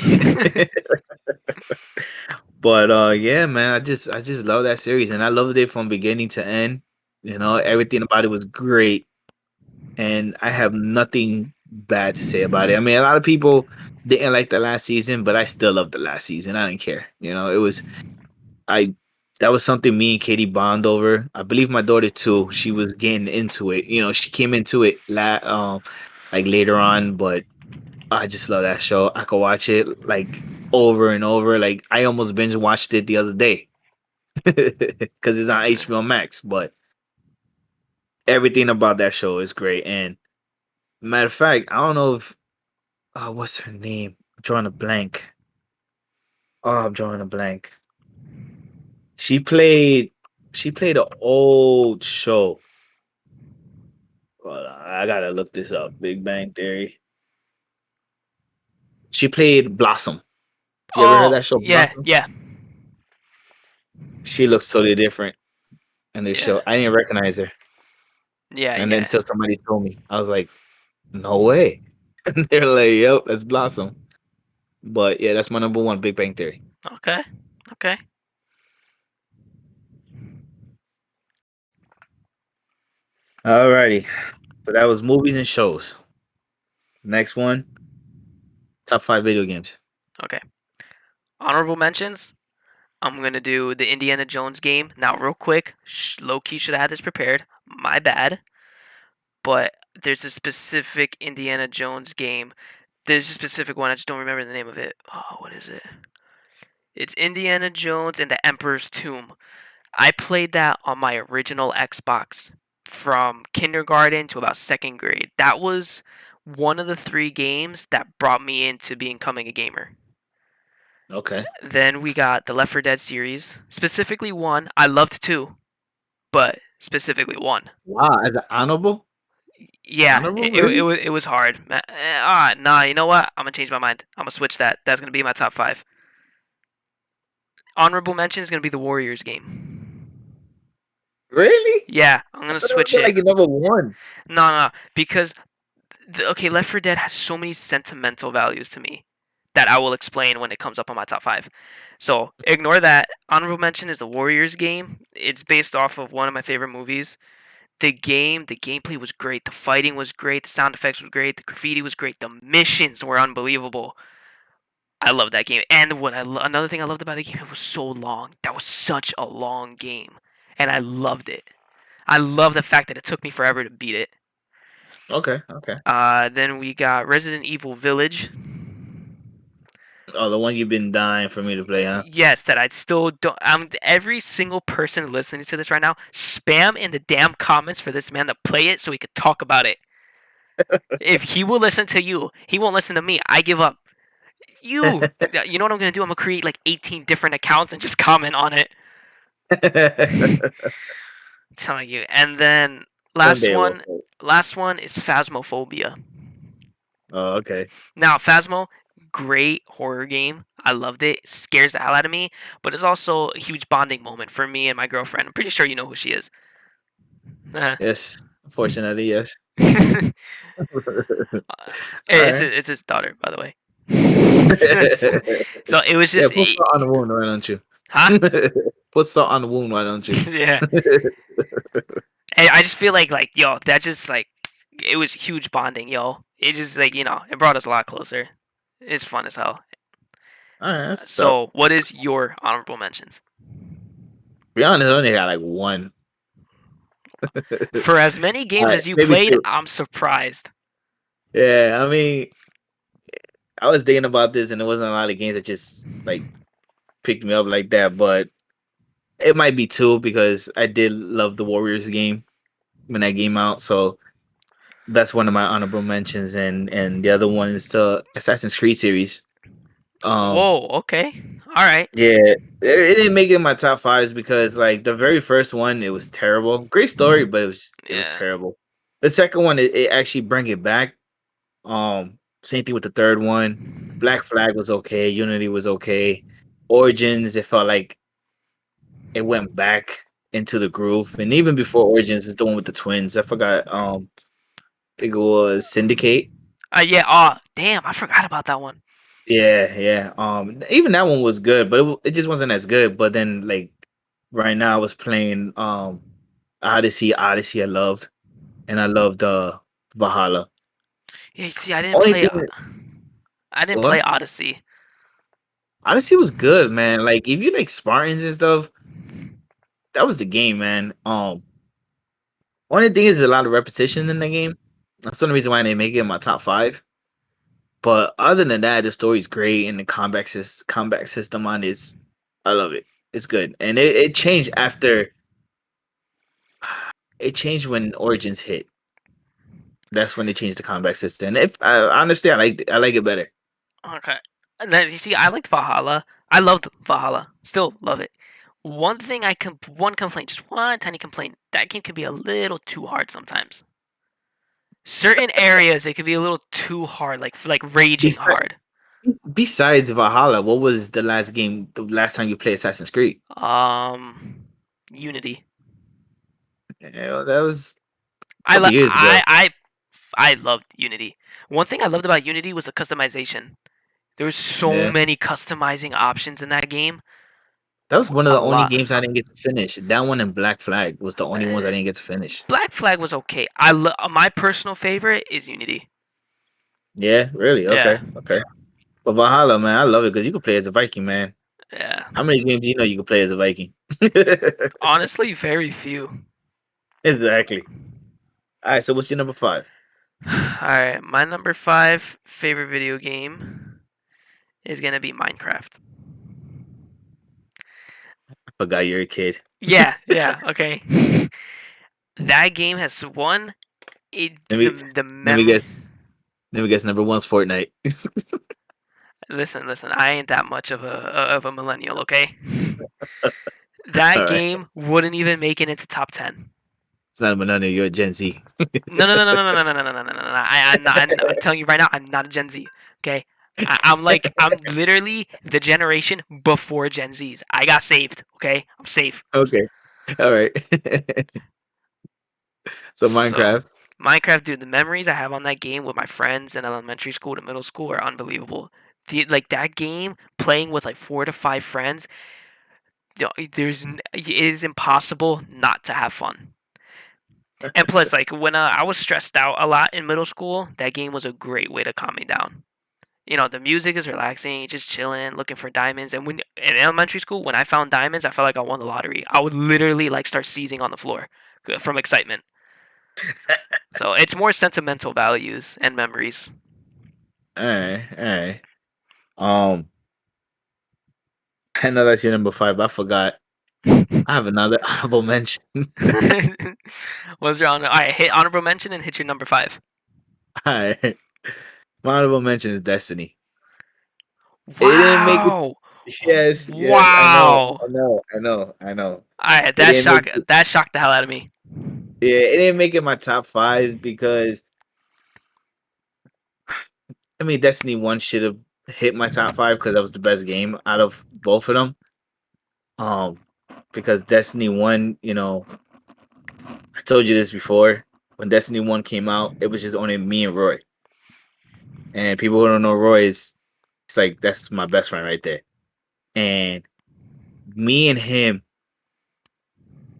But yeah, man, I just love that series, and I loved it from beginning to end. Everything about it was great, and I have nothing bad to say about it. I mean, a lot of people didn't like the last season, but I still love the last season. I didn't care. It was I that was something me and Katie bond over. I believe my daughter too. She was getting into it. She came into it like later on, but I just love that show. I could watch it like over and over. Like I almost binge watched it the other day because it's on HBO Max. But everything about that show is great. And matter of fact, I don't know if what's her name? I'm drawing a blank. Oh, I'm drawing a blank. She played she played an old show. Hold on, I gotta look this up. Big Bang Theory. She played Blossom. You ever heard Oh that show yeah, Blossom? yeah, She looks totally different in this yeah, show. I didn't recognize her. yeah, And then yeah. still somebody told me. I was like, no way. And they're like, yep, that's Blossom. But yeah, that's my number one, Big Bang Theory. Okay, okay, Alrighty. So that was movies and shows. Next one, top five video games. okay. Honorable mentions. I'm gonna do the Indiana Jones game now, real quick. Low key should have had this prepared. My bad. But there's a specific Indiana Jones game. There's a specific one. I just don't remember the name of it. Oh, what is it? It's Indiana Jones and the Emperor's Tomb. I played that on my original Xbox from kindergarten to about second grade. That was one of the three games that brought me into becoming a gamer. Okay. Then we got the Left 4 Dead series, specifically one. I loved two, but specifically one. Wow, as an honorable? Yeah, Honorable, it really? was it was hard. Nah. You know what? I'm gonna change my mind. I'm gonna switch that. That's gonna be my top five. Honorable mention is gonna be the Warriors game. Really? Yeah, I'm I gonna thought it would switch be it. like a number one. No, because okay, Left 4 Dead has so many sentimental values to me that I will explain when it comes up on my top five. So ignore that. Honorable mention is the Warriors game. It's based off of one of my favorite movies. The gameplay was great. The fighting was great. The sound effects was great. The graffiti was great. The missions were unbelievable. I love that game. And another thing I loved about the game, it was so long. That was such a long game, and I loved it. I love the fact that it took me forever to beat it. Okay, okay. Then we got Resident Evil Village. Oh, the one you've been dying for me to play, huh? Yes, that I still don't. Every single person listening to this right now, spam in the damn comments for this man to play it so we could talk about it. If he will listen to you, he won't listen to me. I give up. You know what I'm gonna do? I'm gonna create like 18 different accounts and just comment on it. I'm telling you. And then One last day we'll one, play. last one is Phasmophobia. Oh, okay. Now, Phasmo, great horror game. I loved it. Scares the hell out of me, but it's also a huge bonding moment for me and my girlfriend. I'm pretty sure you know who she is. Yes. Unfortunately, yes. All it's, right. it's his daughter, by the way. So it was Yeah, just, put salt on the wound, why don't you? huh? Put salt on the wound, why don't you? Yeah. And I just feel like yo, that just like it was huge bonding, yo. It just like it brought us a lot closer. It's fun as hell. All right, that's up. So, what is your honorable mentions? Be honest, I only got like one. For as many All games right, as you maybe played, two. I'm surprised. Yeah, I mean, I was thinking about this, and there wasn't a lot of games that just like picked me up like that, but it might be two because I did love the Warriors game when that came out. So that's one of my honorable mentions, and the other one is the Assassin's Creed series. Um, Whoa, okay. All right. yeah, it didn't make it in my top fives because like the very first one, it was terrible. Great story, but it was Yeah. terrible. The second one, it actually bring it back. Same thing with the third one. Black Flag was okay. Unity was okay. Origins, it felt like it went back into the groove. And even before Origins is the one with the twins. I forgot. I think it was Syndicate. Yeah. Oh, damn. I forgot about that one. Yeah, yeah. Even that one was good, but it just wasn't as good. But then, like right now, I was playing Odyssey. Odyssey, I loved, and I loved Valhalla. Yeah. See, I didn't Only play. thing, I didn't play What? Odyssey. Odyssey was good, man. Like if you like Spartans and stuff, that was the game, man. Only thing is a lot of repetition in the game. That's the only reason why they make it in my top five. But other than that, the story's great and the combat system on is, I love it. It's good, and it changed after it changed when Origins hit. That's when they changed the combat system. And if I understand, I like it better. Okay. And then you see, I liked Valhalla. I loved Valhalla. Still love it. One complaint, just one tiny complaint. That game can be a little too hard sometimes. Certain areas it can be a little too hard, like raging Besides, hard. besides Valhalla, what was the last time you played Assassin's Creed? Um, Unity. That was a I couple lo- years ago. I loved Unity. One thing I loved about Unity was the customization. There were so Yeah. many customizing options in that game. That was one of A the only lot. games I didn't get to finish. That one and Black Flag was the only ones I didn't get to finish. Black Flag was okay. My personal favorite is Unity. Yeah, really? Yeah, Okay, okay. But Valhalla, man, I love it because you can play as a Viking, man. yeah. How many games do you know you can play as a Viking? Honestly, very few. Exactly. All right, so what's your number five? All right, my number five favorite video game is gonna be Minecraft. I forgot you're a kid. Yeah, yeah, okay. That game has one. Let me The let me mem. guess. Let me guess. Number one's Fortnite. Listen. I ain't that much of a millennial, okay? That All right, game wouldn't even make it into top 10. it's not a banana. You're a Gen Z. No. I'm telling you right now, I'm not a Gen Z. Okay, I'm literally the generation before Gen Zs. I got saved. Okay, I'm safe. Okay. All right. So So Minecraft. Minecraft, dude, the memories I have on that game with my friends in elementary school to middle school are unbelievable. Like that game, playing with like 4 to 5 friends, it is impossible not to have fun. And plus, like when I was stressed out a lot in middle school, that game was a great way to calm me down. The music is relaxing, just chilling, looking for diamonds. And when in elementary school, when I found diamonds, I felt like I won the lottery. I would literally like start seizing on the floor from excitement. So it's more sentimental values and memories. All right. All right. Um, I know that's your number five. But I forgot. I have another honorable mention. What's your honor? All right, hit honorable mention and hit your number five. All right. My honorable mention is Destiny. It didn't make it. Wow! Yes, I know, Wow! I know. All right, It didn't make it, that shocked the hell out of me. yeah, it didn't make it my top five because I mean Destiny 1 should have hit my top five because that was the best game out of both of them. Um, because Destiny 1, I told you this before. When Destiny 1 came out, it was just only me and Roy. And people who don't know Roy is it's like that's my best friend right there. And me and him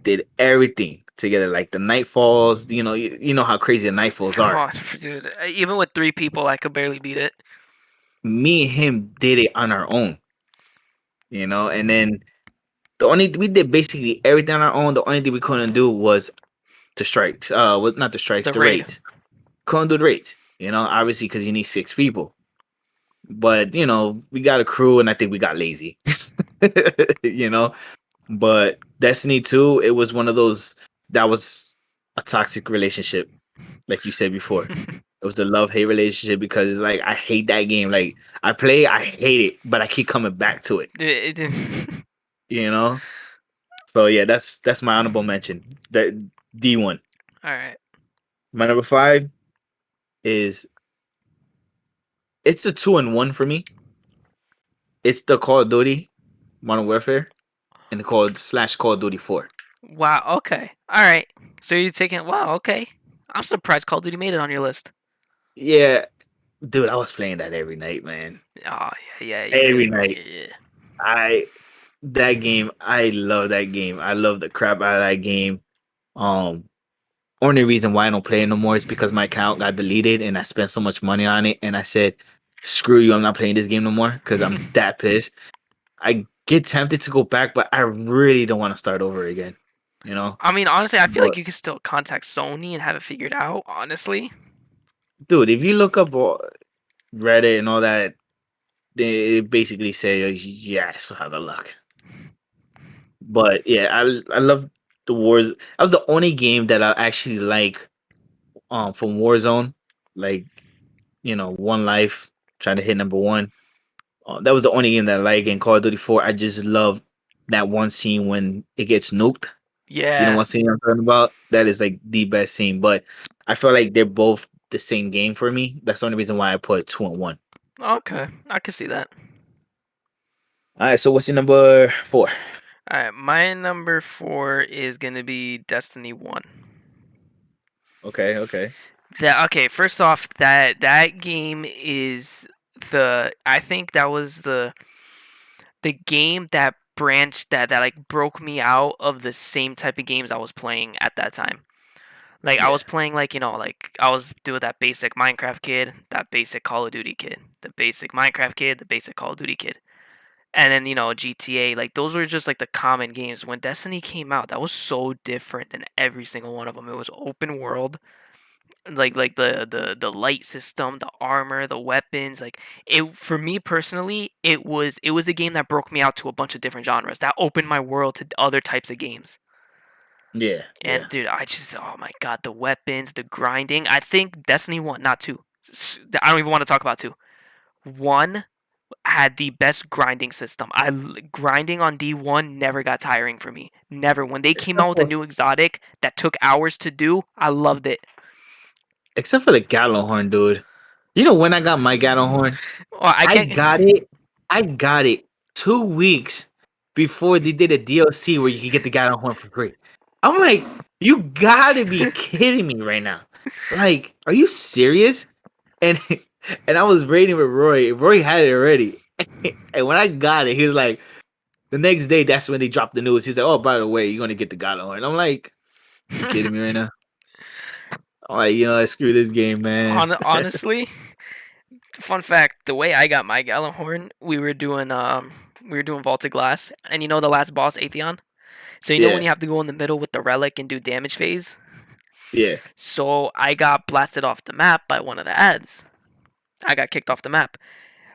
did everything together, like the nightfalls. You know how crazy the nightfalls are. Oh, dude, even with 3 people, I could barely beat it. Me and him did it on our own, and then we did basically everything on our own. The only thing we couldn't do was the strikes. Was not the strikes, The the raid. raids. Couldn't do the raids. Obviously because you need 6 people. But we got a crew, and I think we got lazy. you know, but Destiny 2, it was one of those that was a toxic relationship, like you said before. It was the love hate relationship because it's like I hate that game. Like I hate it, but I keep coming back to it. You know. So yeah, that's my honorable mention. The D1. All right. My number five is it's the 2-in-1 for me. It's the Call of Duty Modern Warfare and the Call of Duty 4. Wow. Okay. All right. So you're taking. Wow. Okay. I'm surprised Call of Duty made it on your list. Yeah, dude, I was playing that every night, man. Oh yeah. Every night. Yeah. I that game, I love that game. I love the crap out of that game. Um, Only reason why I don't play it no more is because my account got deleted and I spent so much money on it. And I said, screw you, I'm not playing this game no more because I'm that pissed. I get tempted to go back, but I really don't want to start over again. You know, I mean, honestly, I feel like but you can still contact Sony and have it figured out. Honestly, dude, if you look up Reddit and all that, they basically say, "Yeah, I still have the luck." But yeah, I love the Wars. That was the only game that I actually like from Warzone. Like, one life, trying to hit number one. That was the only game that I like in Call of Duty 4. I just love that one scene when it gets nuked. You know yeah. what scene I'm talking about? That is like the best scene. But I feel like they're both the same game for me. That's the only reason why I put two and one. Okay, I can see that. All right, so what's your number four? All right, my number four is gonna be Destiny One. Okay, okay. That okay. First off, that game is the I think that was the game that branched that like broke me out of the same type of games I was playing at that time. Like I Yeah, was playing like like I was doing that basic Minecraft kid, that basic Call of Duty kid, the basic Minecraft kid, the basic Call of Duty kid, and then GTA. Like those were just like the common games. When Destiny came out, that was so different than every single one of them. It was open world, like the light system, the armor, the weapons. Like it for me personally, it was a game that broke me out to a bunch of different genres. That opened my world to other types of games. yeah, And yeah. dude, I just oh my god, the weapons, the grinding. I think Destiny 1, not 2. I don't even want to talk about 2. 1 had the best grinding system. Grinding on D1 never got tiring for me. Never. When they came Except out with a for new exotic that took hours to do, I loved it. except for the Gallahorn, dude. You know when I got my Gallahorn? Well, I I can't. got it. I got it 2 weeks before they did a DLC where you could get the Gallahorn for free. I'm like, you gotta be kidding me right now. Like, are you serious? And and I was raiding with Roy. Roy had it already. And when I got it, he was like, the next day, that's when they dropped the news. He's like, oh, by the way, you're gonna get the Gallahorn. I'm like, you kidding me right now? I'm like, screw this game, man. Honestly, fun fact: the way I got my Gallahorn, we were doing vaulted glass, and you know the last boss, Atheon. So you know when Yeah, you have to go in the middle with the relic and do damage phase. yeah. So I got blasted off the map by one of the ads. I got kicked off the map,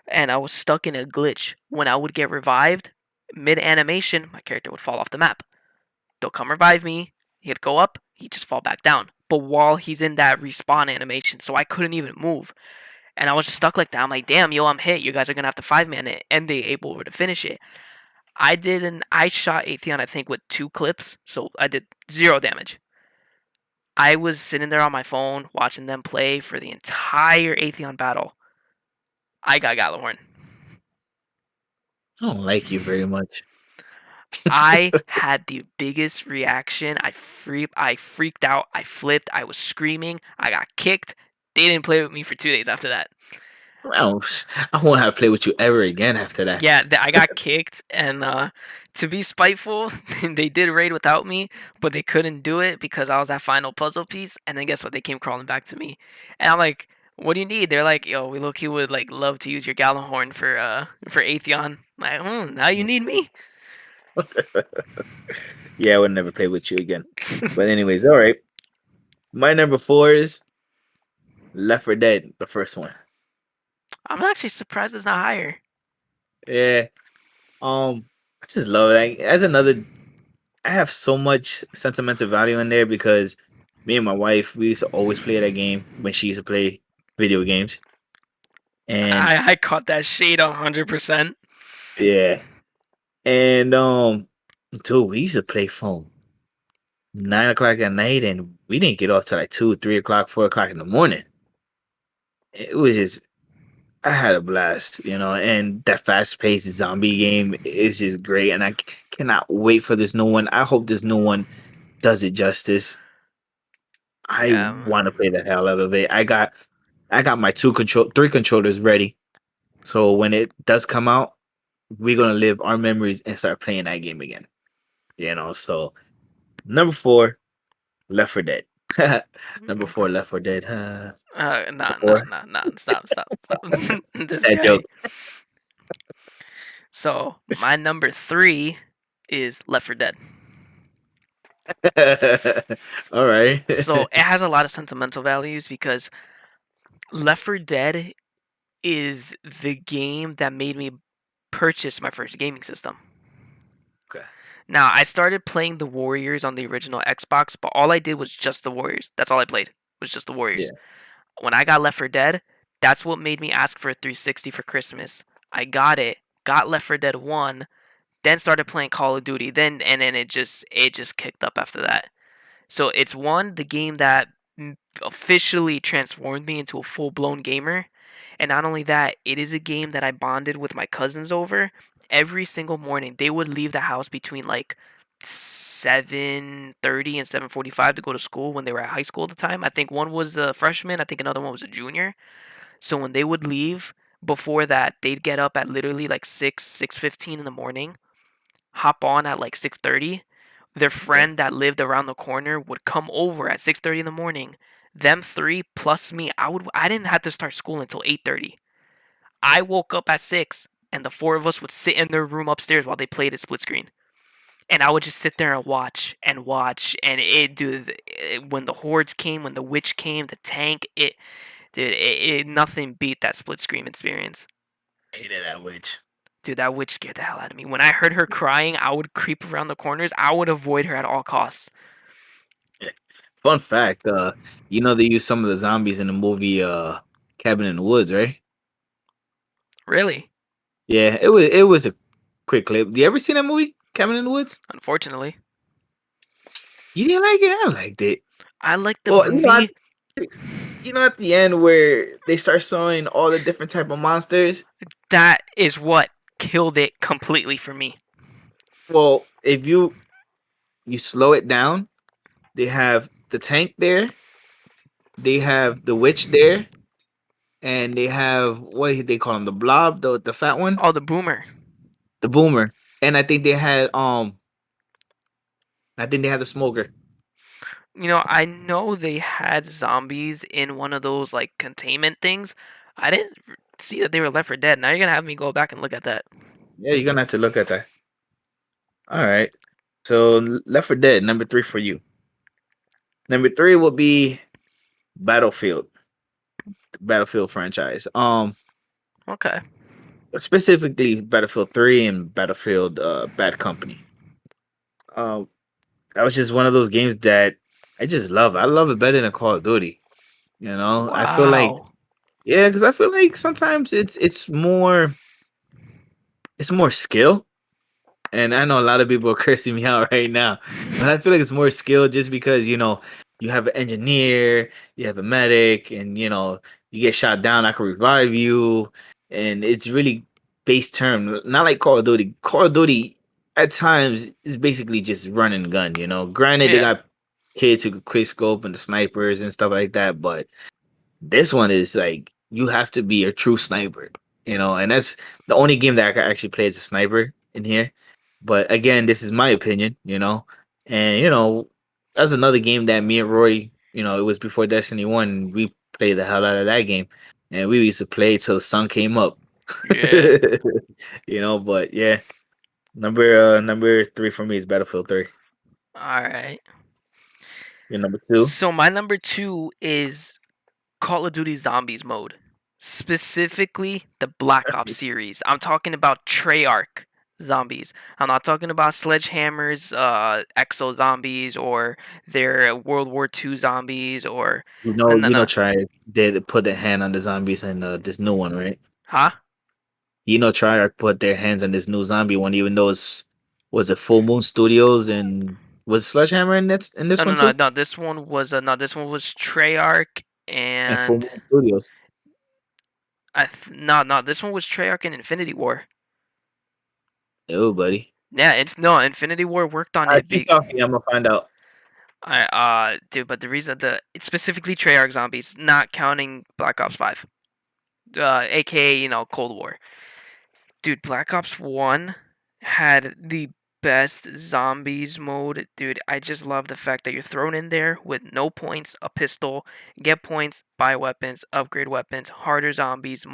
and I was stuck in a glitch. When I would get revived, mid animation, my character would fall off the map. They'll come revive me. He'd go up. He'd just fall back down. But while he's in that respawn animation, so I couldn't even move. And I was just stuck like that. I'm like, damn, yo, I'm hit. You guys are gonna have to 5-man it, and they able to finish it. I didn't. I shot Atheon, I think, with 2 clips, so I did 0 damage. I was sitting there on my phone watching them play for the entire Atheon battle. I got Gallahorn. I don't like you very much. I had the biggest reaction. I freaked out. I flipped. I was screaming. I got kicked. They didn't play with me for 2 days after that. I won't have to play with you ever again after that. Yeah, I got kicked, and to be spiteful, they did raid without me, but they couldn't do it because I was that final puzzle piece. And then guess what? They came crawling back to me, and I'm like, "What do you need?" They're like, "Yo, we look, he would like love to use your Gallahorn for Atheon." I'm like, now you need me. Yeah, I would never play with you again. But anyways, all right. My number four is Left 4 Dead, the first one. I'm actually surprised it's not higher. Yeah. I just love it. As another, I have so much sentimental value in there because me and my wife, we used to always play that game when she used to play video games. And I caught that shade 100%. yeah. And dude, we used to play phone 9 o'clock at night and we didn't get off till like 2, 3 o'clock, 4 o'clock in the morning. It was just I had a blast, and that fast paced zombie game is just great. And I cannot wait for this new one. I hope this new one does it justice. I Yeah. want to play the hell out of it. I got my 3 controllers ready. So when it does come out, we're gonna live our memories and start playing that game again. So number four, Left 4 Dead. Number four, Left 4 Dead. Number Nah, nah, four. nah, nah. Stop, stop, stop. This That guy. joke. So my number three is Left 4 Dead. All right. So it has a lot of sentimental values because Left 4 Dead is the game that made me purchase my first gaming system. Okay. Now I started playing the Warriors on the original Xbox, but all I did was just the Warriors. That's all I played was just the Yeah. Warriors. When I got Left 4 Dead, that's what made me ask for a 360 for Christmas. I got it, got Left 4 Dead 1, then started playing Call of Duty. Then it just kicked up after that. So it's one the game that officially transformed me into a full-blown gamer. And not only that, it is a game that I bonded with my cousins over. Every single morning, they would leave the house between like 7:30 and 7:45 to go to school when they were at high school at the time. I think one was a freshman, I think another one was a junior. So when they would leave before that, they'd get up at literally like 6:15 in the morning, hop on at like 6:30. Their Okay. friend that lived around the corner would come over at 6:30 in the morning. Them three plus me, I didn't have to start school until 8:30. I woke up at 6 and the four of us would sit in their room upstairs while they played a split screen. And I would just sit there and watch and when the hordes came, when the witch came, the tank, nothing beat that split screen experience. I hated that witch. Dude, that witch scared the hell out of me. When I heard her crying, I would creep around the corners. I would avoid her at all costs. Yeah. Fun fact, they use some of the zombies in the movie Cabin in the Woods, right? Really? Yeah, it was a quick clip. Do you ever seen that movie, Cabin in the Woods? Unfortunately. You didn't like it? I liked it. I like the Well, movie. at the end where they start showing all the different type of monsters. That is what killed it completely for me. Well, if you slow it down, they have the tank there, they have the witch there, and they have what they call him, the blob, the fat one, Oh, the boomer. the boomer, and I think they had the smoker. I know they had zombies in one of those like containment things. I didn't see that they were Left 4 Dead. Now you're gonna have me go back and look at that. Yeah, you're gonna have to look at that. All right. So Left 4 Dead, number three for you. Number three will be Battlefield, Battlefield franchise. Okay. Specifically Battlefield 3 and Battlefield Bad Company. Um, that was just one of those games that I just love. I love it better than Call of Duty. I feel like Wow. yeah, because I feel like sometimes it's more skill. And I know a lot of people are cursing me out right now, but I feel like it's more skill just because you have an engineer, you have a medic, and you get shot down, I can revive you, and it's really base term, not like Call of Duty. Call of Duty at times is basically just run and gun. Granted they Yeah. got kids who could quick scope and the snipers and stuff like that, but this one is like you have to be a true sniper, and that's the only game that I can actually play as a sniper in here. But again, this is my opinion, and that's another game that me and Roy, it was before Destiny 1, we played the hell out of that game. And we used to play till the sun came up. Yeah. But yeah, number three for me is Battlefield 3. All right. Your number two? So my number two is Call of Duty Zombies mode, specifically the Black Ops series. I'm talking about Treyarch zombies. I'm not talking about Sledgehammer's Exo zombies or their World War II zombies or no, no, no. Try did put their hand on the zombies in this new one, right? Huh? Treyarch put their hands on this new zombie one, even though it's was it Full Moon Studios and was Sledgehammer in this No, no, one no, too? no. This one was Treyarch And Full and Moon Studios. no, this one was Treyarch and Infinity War. Oh, buddy. Yeah, no, Infinity War worked on All right, it keep big. talking. I'm gonna find out. Dude, but the reason it's specifically Treyarch zombies, not counting Black Ops 5, aka Cold War. Dude, Black Ops 1 had the best zombies mode, dude. I just love the fact that you're thrown in there with no points, a pistol, get points, buy weapons, upgrade weapons, harder zombies,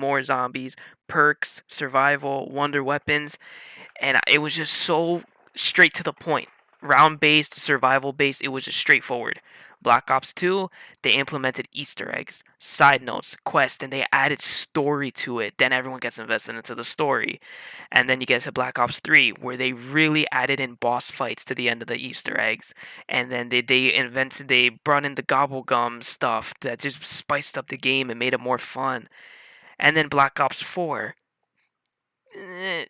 perks, survival, wonder weapons, and it was just so straight to the point. Round based, survival based, it was just straightforward. Black Ops 2, they implemented Easter eggs, side notes, quests, and they added story to it. Then everyone gets invested into the story. And then you get to Black Ops 3, where they really added in boss fights to the end of the Easter eggs. And then they brought in the gobblegum stuff that just spiced up the game and made it more fun. And then Black Ops 4, eh,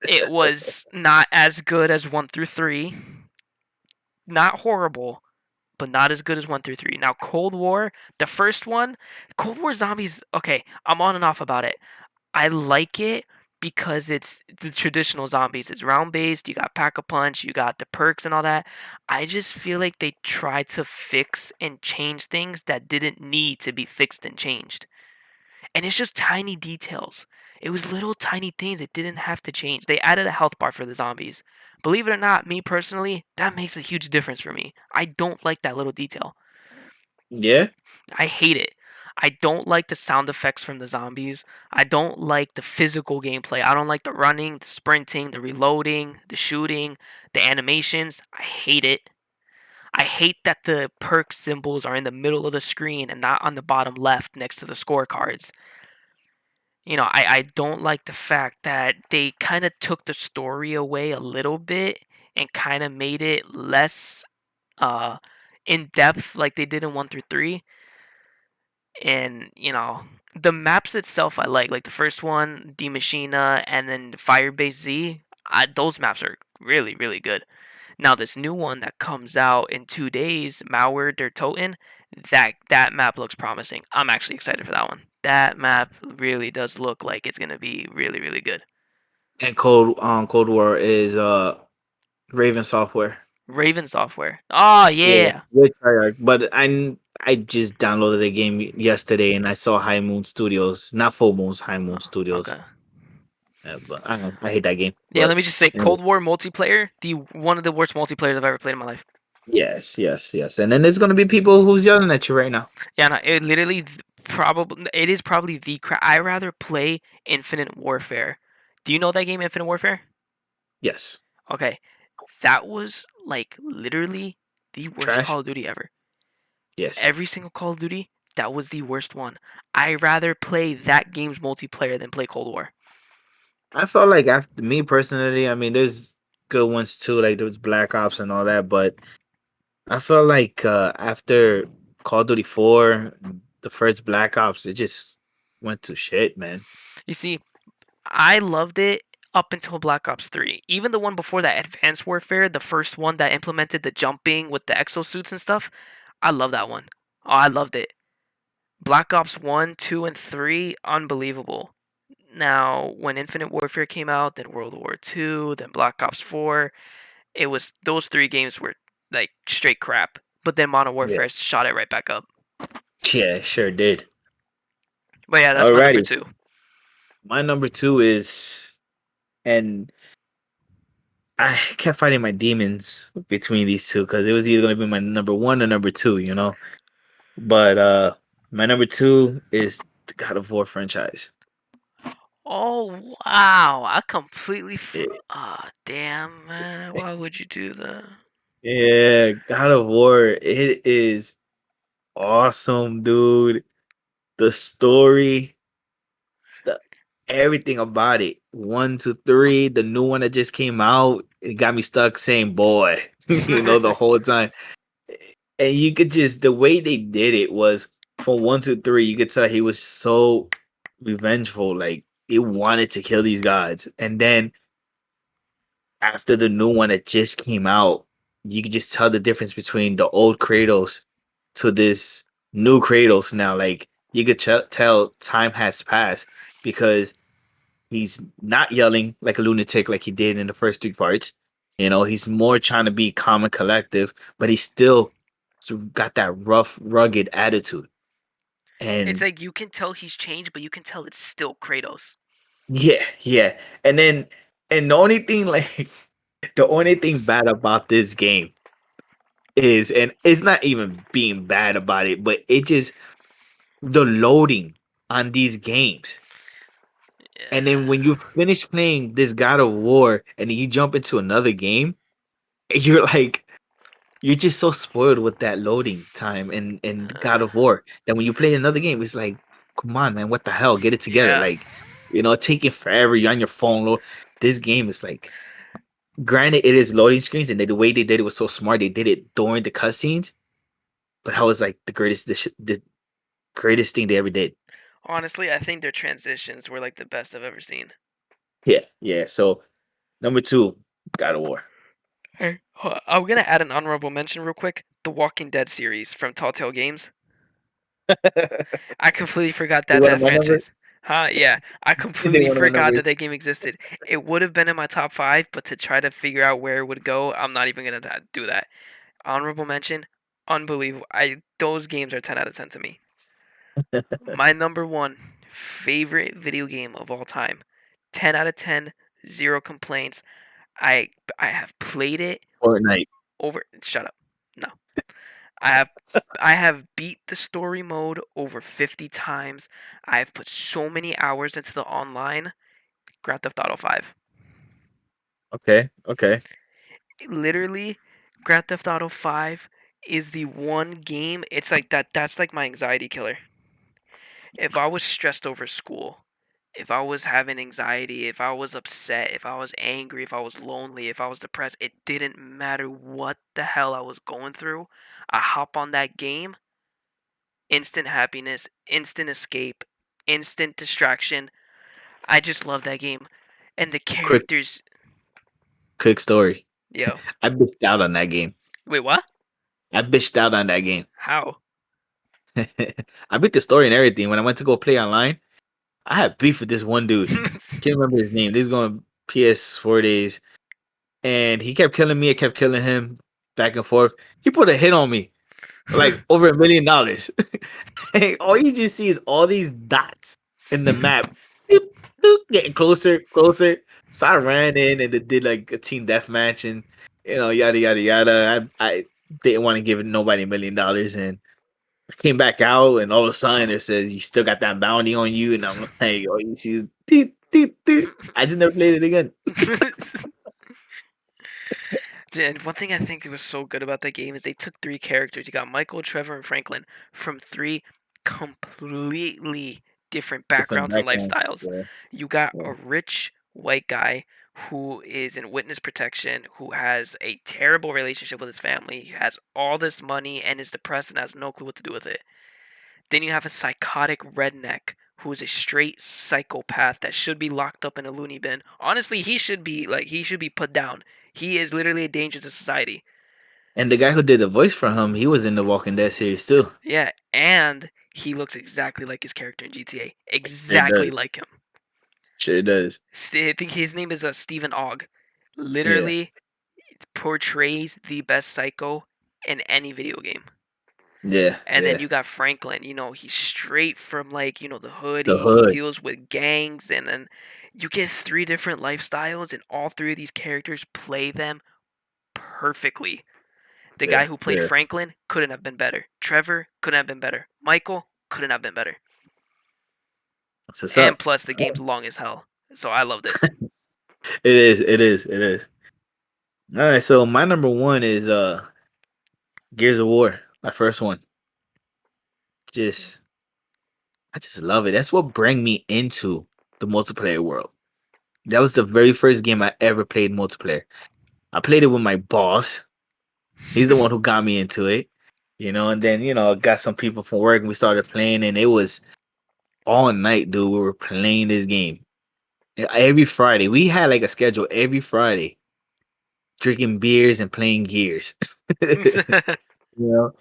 it was not as good as 1 through 3. Not horrible, but not as good as 1 through 3. Now, Cold War, the first one, Cold War Zombies, okay, I'm on and off about it. I like it because it's the traditional zombies. It's round based, you got Pack a Punch, you got the perks and all that. I just feel like they tried to fix and change things that didn't need to be fixed and changed. And it's just tiny details. It was little tiny things that didn't have to change. They added a health bar for the zombies. Believe it or not, me personally, that makes a huge difference for me. I don't like that little detail. Yeah. I hate it. I don't like the sound effects from the zombies. I don't like the physical gameplay. I don't like the running, the sprinting, the reloading, the shooting, the animations. I hate it. I hate that the perk symbols are in the middle of the screen and not on the bottom left next to the scorecards. I don't like the fact that they kind of took the story away a little bit and kind of made it less uh in depth like they did in 1 through 3. And the maps itself I like the first one, D Machina, and then Firebase Z. Those maps are really really good. Now this new one that comes out in 2 days, Malware Der Toten, that map looks promising. I'm actually excited for that one. That map really does look like it's gonna be really really good. And Cold War is Raven Software. Raven Software. Oh Yeah, yeah. good tryhard. But I just downloaded the game yesterday and I saw High Moon Studios, not Full Moon's High Moon Oh, Studios. okay. But I don't know, I hate that game. Yeah, let But me just say, anyway, Cold War multiplayer, the one of the worst multiplayers I've ever played in my life. yes, yes, yes. And then there's gonna be people who's yelling at you right now. Yeah, no, it literally probably it is probably the I rather play Infinite Warfare. Do you know that game, Infinite Warfare? Yes. Okay, that was like literally the worst Trash? Call of Duty ever. Yes. Every single Call of Duty, that was the worst one. I rather play that game's multiplayer than play Cold War. I felt like after me personally, I mean, there's good ones too, like there was Black Ops and all that, but I felt like after Call of Duty 4, the first Black Ops, it just went to shit, man. You see, I loved it up until Black Ops 3. Even the one before that, Advanced Warfare, the first one that implemented the jumping with the exosuits and stuff, I love that one. Oh, I loved it. Black Ops 1, 2, and 3, unbelievable. Now, when Infinite Warfare came out, then World War 2, then Black Ops 4, it was those three games were like straight crap. But then Modern Yeah. Warfare shot it right back up. Yeah, sure did. But yeah, that's my number Alrighty. 2. My number two is, and I kept fighting my demons between these two because it was either going to be my number one or number two, you know? But my number two is the God of War franchise. Oh wow! I completely. Yeah, Ah, damn man! Why would you do that? yeah, God of War. It is awesome, dude. The story, the everything about it. One to three, the new one that just came out, it got me stuck saying boy, the whole time. And you could just the way they did it was from one to three, you could tell he was so revengeful, like he wanted to kill these gods. And then after the new one that just came out, you could just tell the difference between the old Kratos to this new Kratos now. Like you could tell time has passed because he's not yelling like a lunatic like he did in the first three parts. He's more trying to be calm and collective, but he's still got that rough, rugged attitude. It's And like you can tell he's changed, but you can tell it's still Kratos. yeah, yeah. And the only thing like The only thing bad about this game is, and it's not even being bad about it, but it just the loading on these games. And then when you finish playing this God of War and then you jump into another game, you're like, you're just so spoiled with that loading time and God of War that when you play another game, it's like, come on, man, what the hell? Get it together. Yeah. Like, taking forever. You're on your phone. This game is like, granted, it is loading screens, and the way they did it was so smart. They did it during the cutscenes, but how was like the greatest thing they ever did. Honestly, I think their transitions were like the best I've ever seen. Yeah, yeah. So number two, God of War. Hey, I'm gonna add an honorable mention real quick. The Walking Dead series from Telltale Games. I completely forgot They that one of that my number. franchise. Huh? Yeah, I They completely one of my forgot numbers. that that game existed. It would have been in my top five, but to try to figure out where it would go, I'm not even gonna do that. Honorable mention, unbelievable. Those games are 10 out of 10 to me. My number one favorite video game of all time. 10 out of 10, zero complaints. I I have played it Fortnite. over. Shut up. No. I have I have beat the story mode over 50 times. I have put so many hours into the online. Grand Theft Auto 5. Okay, okay. Literally, Grand Theft Auto 5 is the one game. It's like that's like my anxiety killer. If I was stressed over school, if I was having anxiety, if I was upset, if I was angry, if I was lonely, if I was depressed, it didn't matter what the hell I was going through. I hop on that game, instant happiness, instant escape, instant distraction. I just love that game. And the Quick, characters, quick story. yo. I bitched out on that game. Wait, what? I bitched out on that game. How? I beat the story and everything. When I went to go play online, I had beef with this one dude. Can't remember his name. This is going PS4 days. And he kept killing me. I kept killing him back and forth. He put a hit on me, like over $1 million. And all you just see is all these dots in the map. Doop, doop, getting closer, closer. So I ran in and did like a team deathmatch and yada yada yada. I didn't want to give nobody $1 million and I came back out and all of a sudden it says you still got that bounty on you and I'm like, oh, you see, deep, deep, deep. I just never played it again. And one thing I think that was so good about that game is they took three characters. You got Michael, Trevor, and Franklin from three completely different Different backgrounds and background. lifestyles. Yeah, You got yeah, a rich white guy who is in witness protection, who has a terrible relationship with his family, has all this money and is depressed and has no clue what to do with it. Then you have a psychotic redneck who is a straight psychopath that should be locked up in a loony bin. Honestly, he should be put down. He is literally a danger to society. and the guy who did the voice for him, he was in the Walking Dead series too. Yeah, and he looks exactly like his character in GTA. Sure Exactly does. like him. Sure does. I think his name is Stephen Ogg. Yeah, Literally portrays the best psycho in any video game. yeah, And then yeah. you got Franklin, he's straight from like, the hood. The He hood. deals with gangs and then you get three different lifestyles and all three of these characters play them perfectly. The guy Yeah, who played yeah. Franklin couldn't have been better. Trevor couldn't have been better. Michael couldn't have been better. That's what's And up. plus the game's long as hell. So I loved it. It is. It is. It is. All right. So my number one is Gears of War. My first one. Just I just love it. That's what bring me into the multiplayer world. That was the very first game I ever played multiplayer. I played it with my boss. He's the one who got me into it. And then, got some people from work and we started playing and it was all night, dude. We were playing this game. Every Friday. We had like a schedule every Friday, drinking beers and playing Gears. You know?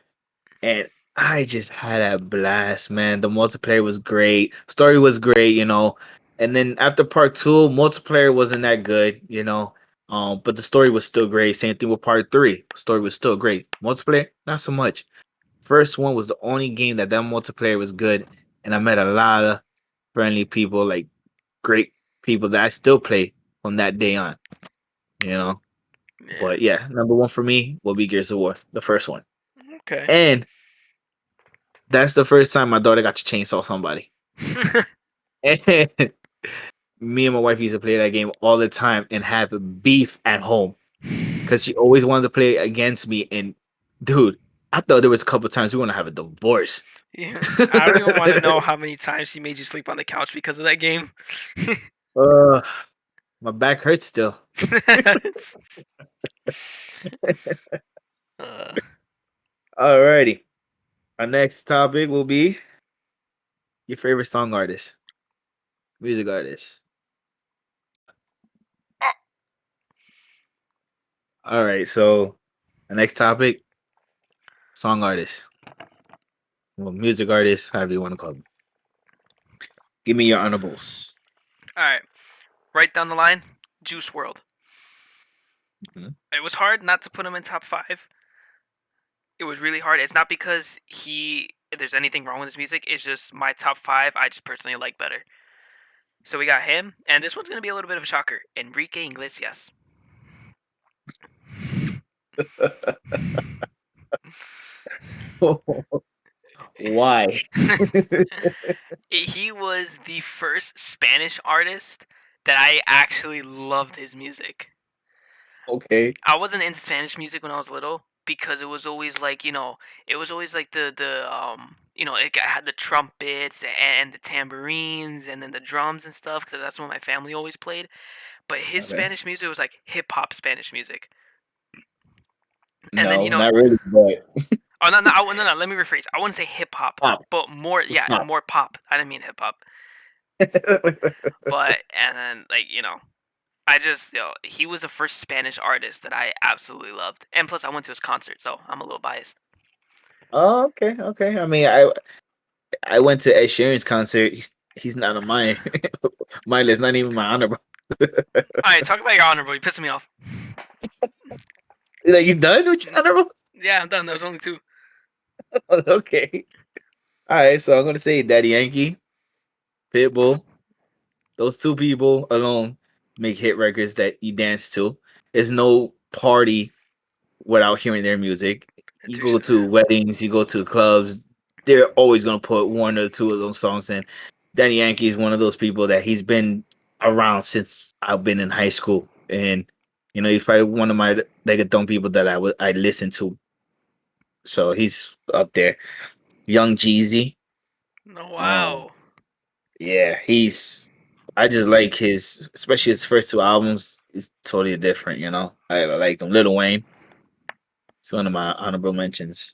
And I just had a blast, man. The multiplayer was great. Story was great. And then after part two, multiplayer wasn't that good. But the story was still great. Same thing with part three. Story was still great. Multiplayer, not so much. First one was the only game that multiplayer was good. And I met a lot of friendly people, like great people that I still play from that day on. You know? Yeah. But yeah, number one for me will be Gears of War, the first one. Okay. And that's the first time my daughter got to chainsaw somebody. And me and my wife used to play that game all the time and have beef at home because she always wanted to play against me. And dude, I thought there was a couple times we were gonna have a divorce. Yeah. I don't even want to know how many times she made you sleep on the couch because of that game. uh, my back hurts still. uh, Alrighty, our next topic will be your favorite song artist, music artist. All right, so the next topic, song artist, well, music artist, however you want to call them. Give me your honorables. all right. Right down the line, Juice World. Mhm. It was hard not to put him in top five. It was really hard. It's not because there's anything wrong with his music. It's just my top five. I just personally like better. So we got him, and this one's gonna be a little bit of a shocker. Enrique Iglesias. Why? He was the first Spanish artist that I actually loved his music. Okay. I wasn't into Spanish music when I was little because it was always like it was always like it had the trumpets and the tambourines and then the drums and stuff because that's what my family always played. But his Okay. Spanish music was like hip hop Spanish music, and then No, not really, but oh no no, let me rephrase. I wouldn't say hip hop, pop. but more It's yeah pop. more pop. I didn't mean hip hop, but and then I just, he was the first Spanish artist that I absolutely loved. And plus, I went to his concert, so I'm a little biased. Oh, okay, okay. I mean, I went to Ed Sheeran's concert. He's not on my my list. Not even my honorable. All right, talk about your honorable. You pissing me off. Like, you done with your Mm, honorable? yeah, I'm done. There was only two. Okay. All right. So I'm gonna say Daddy Yankee, Pitbull. Those two people alone make hit records that you dance to. There's no party without hearing their music. You Touche go to that. weddings, you go to clubs, they're always gonna put one or two of those songs in. Danny Yankee is one of those people that he's been around since I've been in high school, and he's probably one of my reggaeton people that I listen to. So he's up there. Young Jeezy, No, um, wow. yeah, he's. I just like his, especially his first two albums. It's totally different, I like him. Lil Wayne. It's one of my honorable mentions.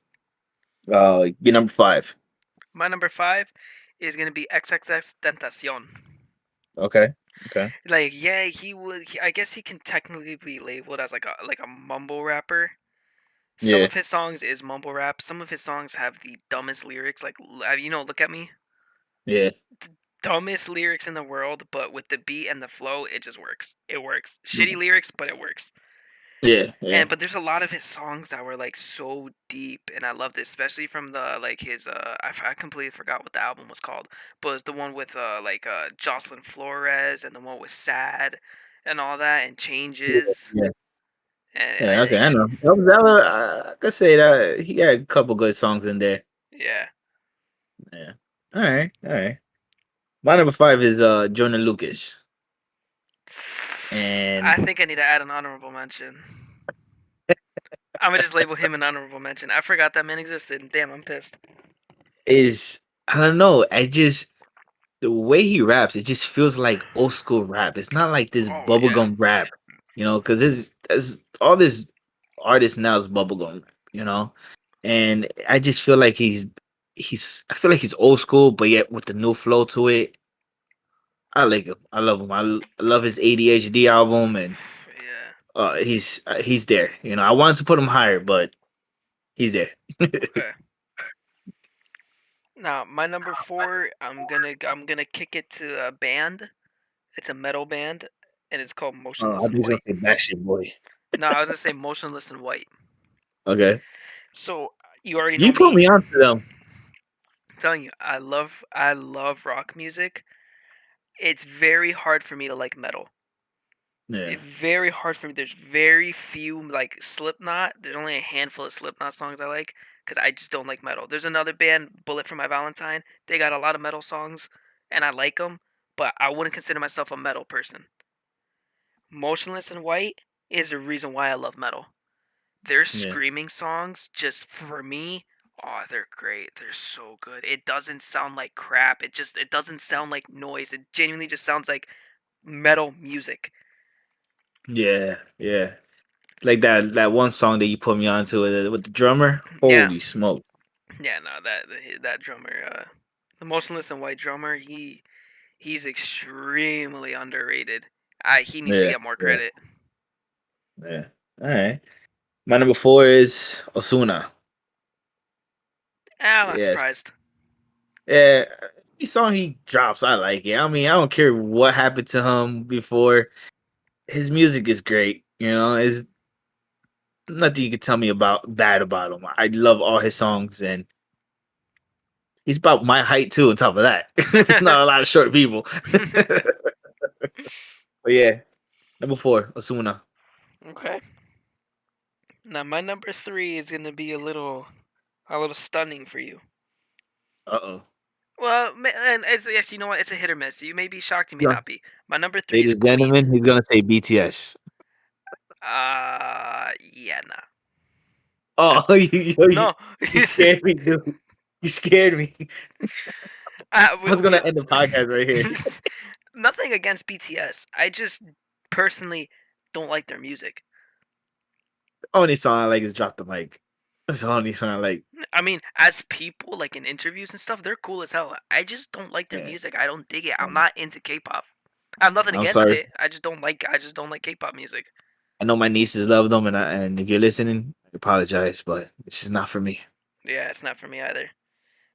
Your number five. My number five is gonna be XXX Tentacion. Okay. Okay. Like, yeah, I guess he can technically be labeled as like a mumble rapper. Some Yeah. of his songs is mumble rap. Some of his songs have the dumbest lyrics. Like, look at me. Yeah. Dumbest lyrics in the world, but with the beat and the flow, it just works. It works. Shitty Mhm. lyrics, but it works. Yeah. Yeah. But there's a lot of his songs that were like so deep, and I loved it, especially from the like his I completely forgot what the album was called, but it's the one with Jocelyn Flores and the one with Sad, and all that, and Yeah. Changes, Yeah. and Yeah. Okay. I know. I could say that he had a couple good songs in there. yeah. Yeah. All right. All right. My number five is Jordan Lucas, I and think I need to add an honorable mention. I'm gonna just label him an honorable mention. I forgot that man existed. Damn, I'm pissed. is I don't know. I just the way he raps, it just feels like old school rap. It's not like this Oh yeah. bubblegum rap, because this all this artist now is bubblegum, you know, and I just feel like I feel like he's old school, but yet with the new flow to it. I like him. I love him. I love his ADHD album, and Yeah. he's there. I wanted to put him higher, but he's there. Okay. Now my number four, I'm gonna kick it to a band. It's a metal band, and it's called I Motionless think in he's gonna White. say Backstreet Boy. No, I was gonna say Motionless in White. Okay, So you already know you put me. me onto them. I'm telling you, I love rock music. It's very hard for me to like metal. Yeah, It's very hard for me. There's very few like Slipknot. There's only a handful of Slipknot songs I like because I just don't like metal. There's another band, Bullet for My Valentine. They got a lot of metal songs, and I like them, but I wouldn't consider myself a metal person. Motionless in White is the reason why I love metal. Their yeah, screaming songs, just for me, oh, they're great. They're so good. It doesn't sound like crap. It doesn't sound like noise. It genuinely just sounds like metal music. yeah, yeah. Like that one song that you put me onto with the drummer. Yeah, Holy smoke! yeah. No, that drummer, the Motionless in White drummer, he's extremely underrated. He needs to Yeah, get more yeah, credit. yeah. All right. My number four is Osuna. I'm not Yes. surprised. Yeah. Any song he drops, I like it. I mean, I don't care what happened to him before. His music is great. You know, there's nothing you can tell me about bad about him. I love all his songs, and he's about my height too. On top of that, there's not a lot of short people. But yeah, number four, Osuna. Okay. Now my number three is gonna be a little stunning for you. Uh oh. Well, and it's actually, you know what? It's a hit or miss. You may be shocked, you may Yeah. not be. My number three is Ladies and Queen. gentlemen, he's gonna say BTS. Yeah, nah. Oh, That you no. scared me, dude. You scared me. I was gonna end the podcast right here. Nothing against BTS. I just personally don't like their music. Only song I like is "Drop the Mic." That's the only song I like. I mean, as people, like in interviews and stuff, they're cool as hell. I just don't like their Yeah. music. I don't dig it. I'm Um, not into K-pop. I have nothing I'm against sorry. it. I just don't like K-pop music. I know my nieces love them, and if you're listening, I apologize, but this is not for me. Yeah, it's not for me either.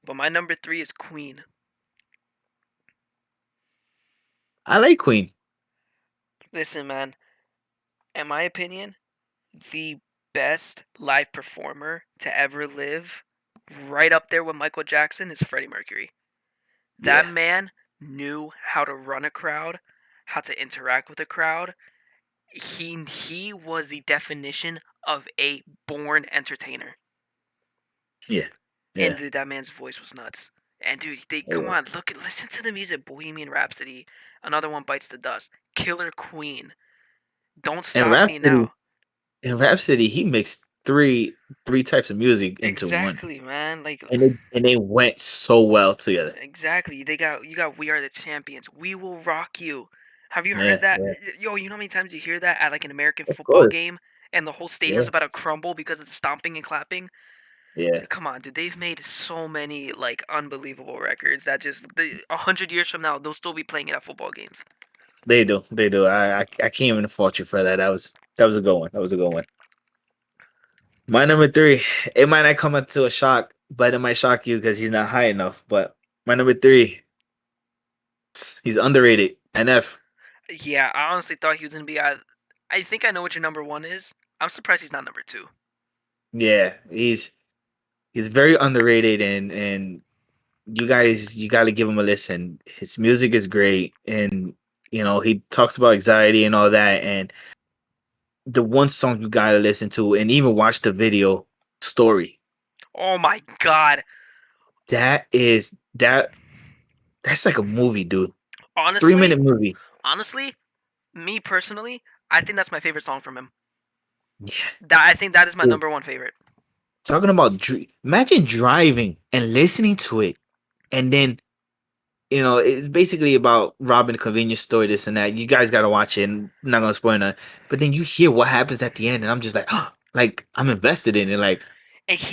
But my number three is Queen. I like Queen. Listen, man. In my opinion, the best live performer to ever live, right up there with Michael Jackson, is Freddie Mercury. That Yeah, man knew how to run a crowd, how to interact with a crowd. He was the definition of a born entertainer. yeah, And yeah. dude, that man's voice was nuts. And dude, they come Yeah. on, listen to the music. Bohemian Rhapsody, another one bites the dust. Killer Queen, Don't And Stop Me Rhapsody, Now. he mixed three types of music into one, Exactly, man. Like and they went so well together. exactly. You got We Are the Champions. We Will Rock You. Have you heard Yeah, that? yeah. Yo, you know how many times you hear that at like an American Of football course. game and the whole stadium's Yeah, about to crumble because it's stomping and clapping? yeah. Come on, dude. They've made so many like unbelievable records that just 100 years from now they'll still be playing it at football games. They do, they do. I can't even fault you for that. That was a good one. That was a good one. My number three, it might not come up to a shock, but it might shock you because he's not high enough. But my number three, he's underrated. NF. Yeah, I honestly thought he was gonna be. I think I know what your number one is. I'm surprised he's not number two. Yeah, he's very underrated, and you got to give him a listen. His music is great, and he talks about anxiety and all that. And the one song you got to listen to, and even watch the video, Story. Oh my god. That's like a movie, dude. 3 minute Honestly, movie. honestly, me personally, I think that's my favorite song from him. Yeah. That I think that is my Dude, number one favorite. talking about imagine driving and listening to it, and then it's basically about robbing a convenience store, this and that. You guys got to watch it. And I'm not gonna spoil it, but then you hear what happens at the end, and I'm just like, like I'm invested in it. Like,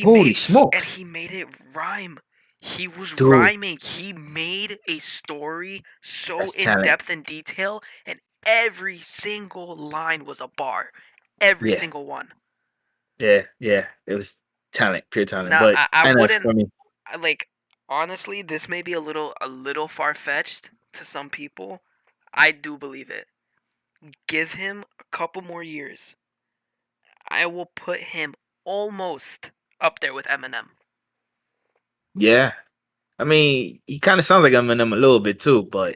holy And smokes, he made it rhyme. He was dude, rhyming. He made a story so that's in talent. depth and detail, and every single line was a bar. Every Yeah, single one. yeah, yeah. It was talent, pure talent. Now But I I know wouldn't for me, like honestly, this may be a little far fetched to some people. I do believe it. Give him a couple more years. I will put him almost up there with Eminem. yeah, I mean, he kind of sounds like Eminem a little bit too, but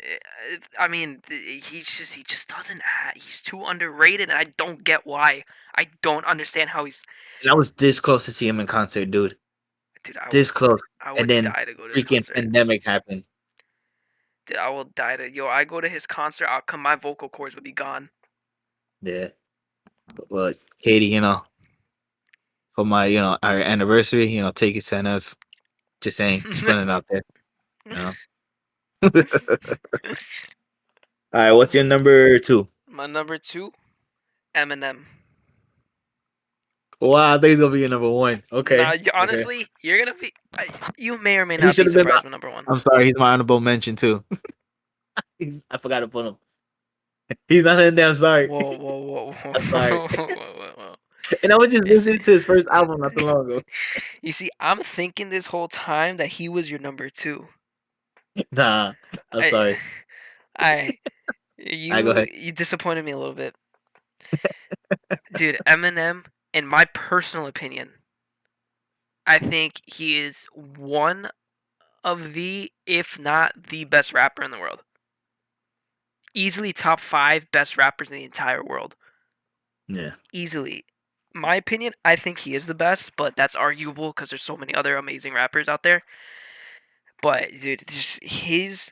I mean, he just doesn't. He's too underrated, and I don't get why. I don't understand how he's. I was this close to see him in concert, dude. Dude, This close, I and would then die to go to his freaking concert. pandemic happened. Dude, I will die to yo. I go to his concert. I'll come. My vocal cords would be gone. Yeah, but Katie, for my our anniversary, take it send us. Just saying, just putting it out there. You know. All right, what's your number two? My number two, Eminem. Wow, I think he's gonna be your number one. Nah, Okay, okay. honestly, you're gonna be. You may or may He not should be have been. surprised with number one. I'm sorry, he's my honorable mention too. I forgot to put him. He's not in there. I'm sorry. Whoa, whoa, whoa, whoa, I'm sorry. whoa, whoa, whoa. And I was just You see, listening to his first album not too long ago. you see, I'm thinking this whole time that he was your number two. Nah, I'm I, sorry. I, I go ahead. you disappointed me a little bit, dude. Eminem, in my personal opinion, I think he is one of the, if not the best rapper in the world. Easily top five best rappers in the entire world. Yeah, Easily. My opinion, I think he is the best, but that's arguable because there's so many other amazing rappers out there. But dude, just his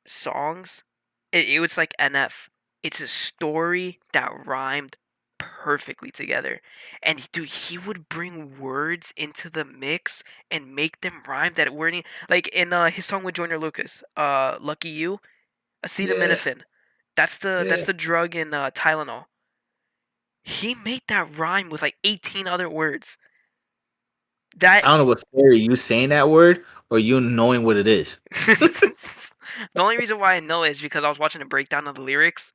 songs, it was like NF. It's a story that rhymed perfectly together. And dude, he would bring words into the mix and make them rhyme that weren't like in his song with Joyner Lucas, Lucky You, yeah, acetaminophen. That's yeah. the drug in Tylenol. He made that rhyme with like 18 other words. That I don't know what's scary, you saying that word or you knowing what it is. the only reason why I know is because I was watching a breakdown of the lyrics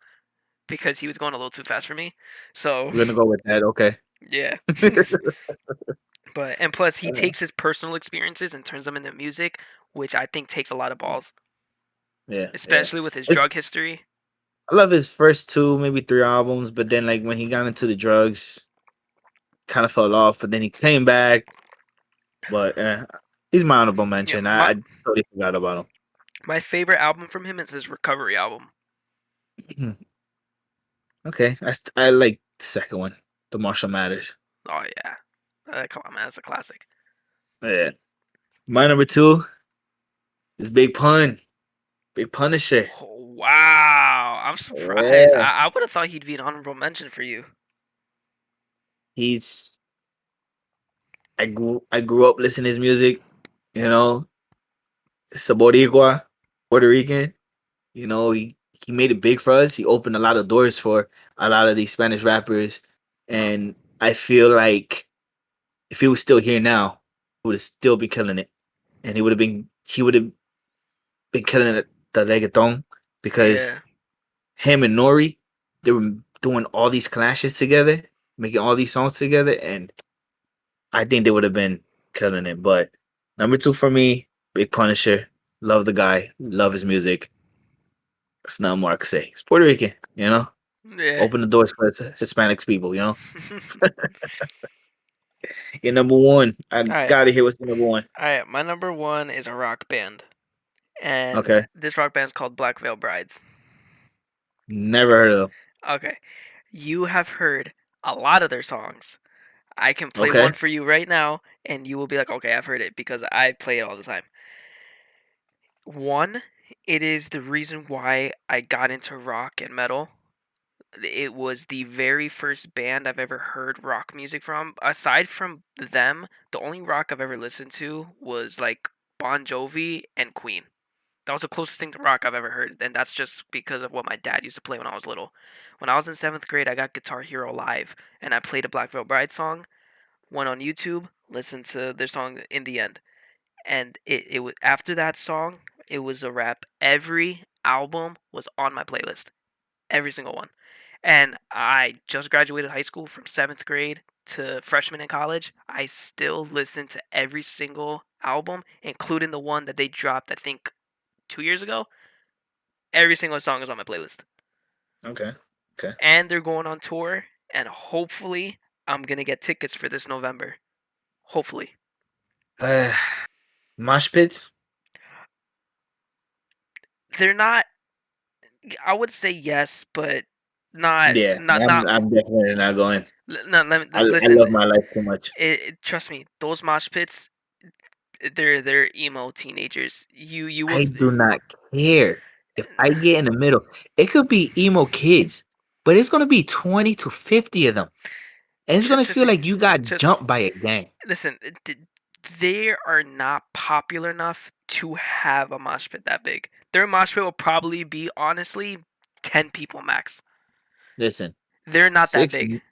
because he was going a little too fast for me. So We're gonna go with that. Okay. yeah. But and plus he Uh, takes his personal experiences and turns them into music, which I think takes a lot of balls, yeah, yeah. especially with his It's, drug history. I love his first two, maybe three albums, but then like when he got into the drugs, kind of fell off. But then he came back. But he's my honorable Yeah, mention. I totally forgot about my favorite album from him is his Recovery album. him. Okay, I like the second one, the Marshall Matters. Oh yeah, come on man, that's a classic. Yeah, my number two is Big Pun, Big Punisher. Oh, wow, I'm surprised. Yeah, I would have thought he'd be an honorable mention for you. he's. I grew up listening to his music. You know, Saboricua, Puerto Rican. He made it big for us. He opened a lot of doors for a lot of these Spanish rappers, and I feel like if he was still here now, he would still be killing it, and he would have been killing it the reggaeton because Yeah, him and Nori, they were doing all these clashes together, making all these songs together, and I think they would have been killing it. But number two for me, Big Punisher. Love the guy, love his music. That's not more I could say. He's Puerto Rican, yeah. Open the doors for Hispanics people. Your number one. I All right, gotta hear what's your number one. all right. My number one is a rock band, and Okay. this rock band's called Black Veil Brides. Never heard of them. Okay, you have heard a lot of their songs. I can play Okay. one for you right now, and you will be like, okay, I've heard it because I play it all the time. One, it is the reason why I got into rock and metal. It was the very first band I've ever heard rock music from. Aside from them, the only rock I've ever listened to was like Bon Jovi and Queen. That was the closest thing to rock I've ever heard, and that's just because of what my dad used to play when I was little. When I was in seventh grade, I got Guitar Hero Live, and I played a Black Veil Bride song. Went on YouTube, listened to their song in the end, and it was after that song, it was a wrap. Every album was on my playlist, every single one. And I just graduated high school from seventh grade to freshman in college. I still listen to every single album, including the one that they dropped, I think, 2 years ago. Every single song is on my playlist. Okay. Okay. And they're going on tour, and hopefully, I'm gonna get tickets for this November. Hopefully. Uh, Mosh pits. they're not. I would say yes, but not Yeah, not not. I'm definitely not going. No, let me I listen. love my life too much. Trust me, those mosh pits, they're emo teenagers. You will. I do not care if I get in the middle. It could be emo kids, but it's gonna be 20 to 50 of them, and it's gonna Trust feel me, like you got trust me. jumped by a gang. Listen, they are not popular enough to have a mosh pit that big. Their mosh pit will probably be honestly 10 people max. Listen, They're not that six big.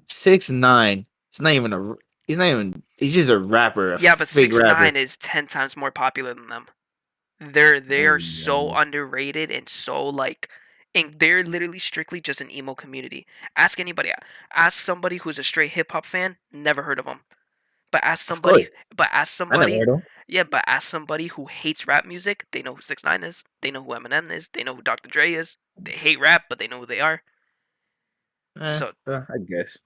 6'9". It's not even a. He's not even. He's just a rapper, a Yeah, but fake six rapper. nine is 10 times more popular than them. They are so Um, underrated and so like, and they're literally strictly just an emo community. Ask anybody. Ask somebody who's a straight hip hop fan. Never heard of them. But ask of course, somebody. But ask I never somebody. heard of Yeah, but ask somebody who hates rap music. They know who 6ix9ine is. They know who Eminem is. They know who Dr. Dre is. They hate rap, but they know who they are. him. So I guess.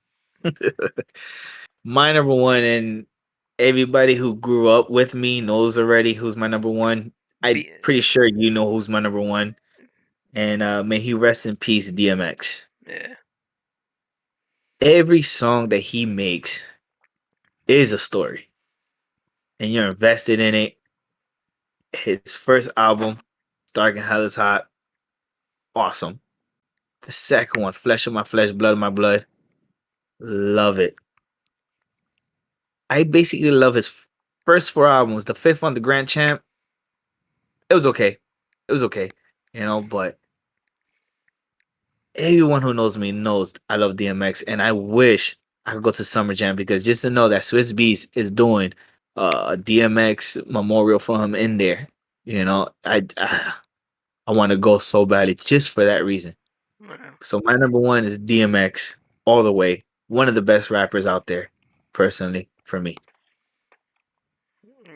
My number one, and everybody who grew up with me knows already who's my number one. I'm be pretty sure you know who's my number one. And may he rest in peace, DMX. yeah. Every song that he makes is a story, and you're invested in it. His first album, Stark and Hell is Hot, awesome. The second one, Flesh of My Flesh, Blood of My Blood, love it. I basically love his first four albums. The fifth one, The Grand Champ, it was okay. It was okay, but everyone who knows me knows I love DMX, and I wish I could go to Summer Jam because just to know that Swiss Beats is doing a DMX memorial for him in there, I want to go so badly just for that reason. Yeah. So my number one is DMX all the way. One of the best rappers out there, personally for me.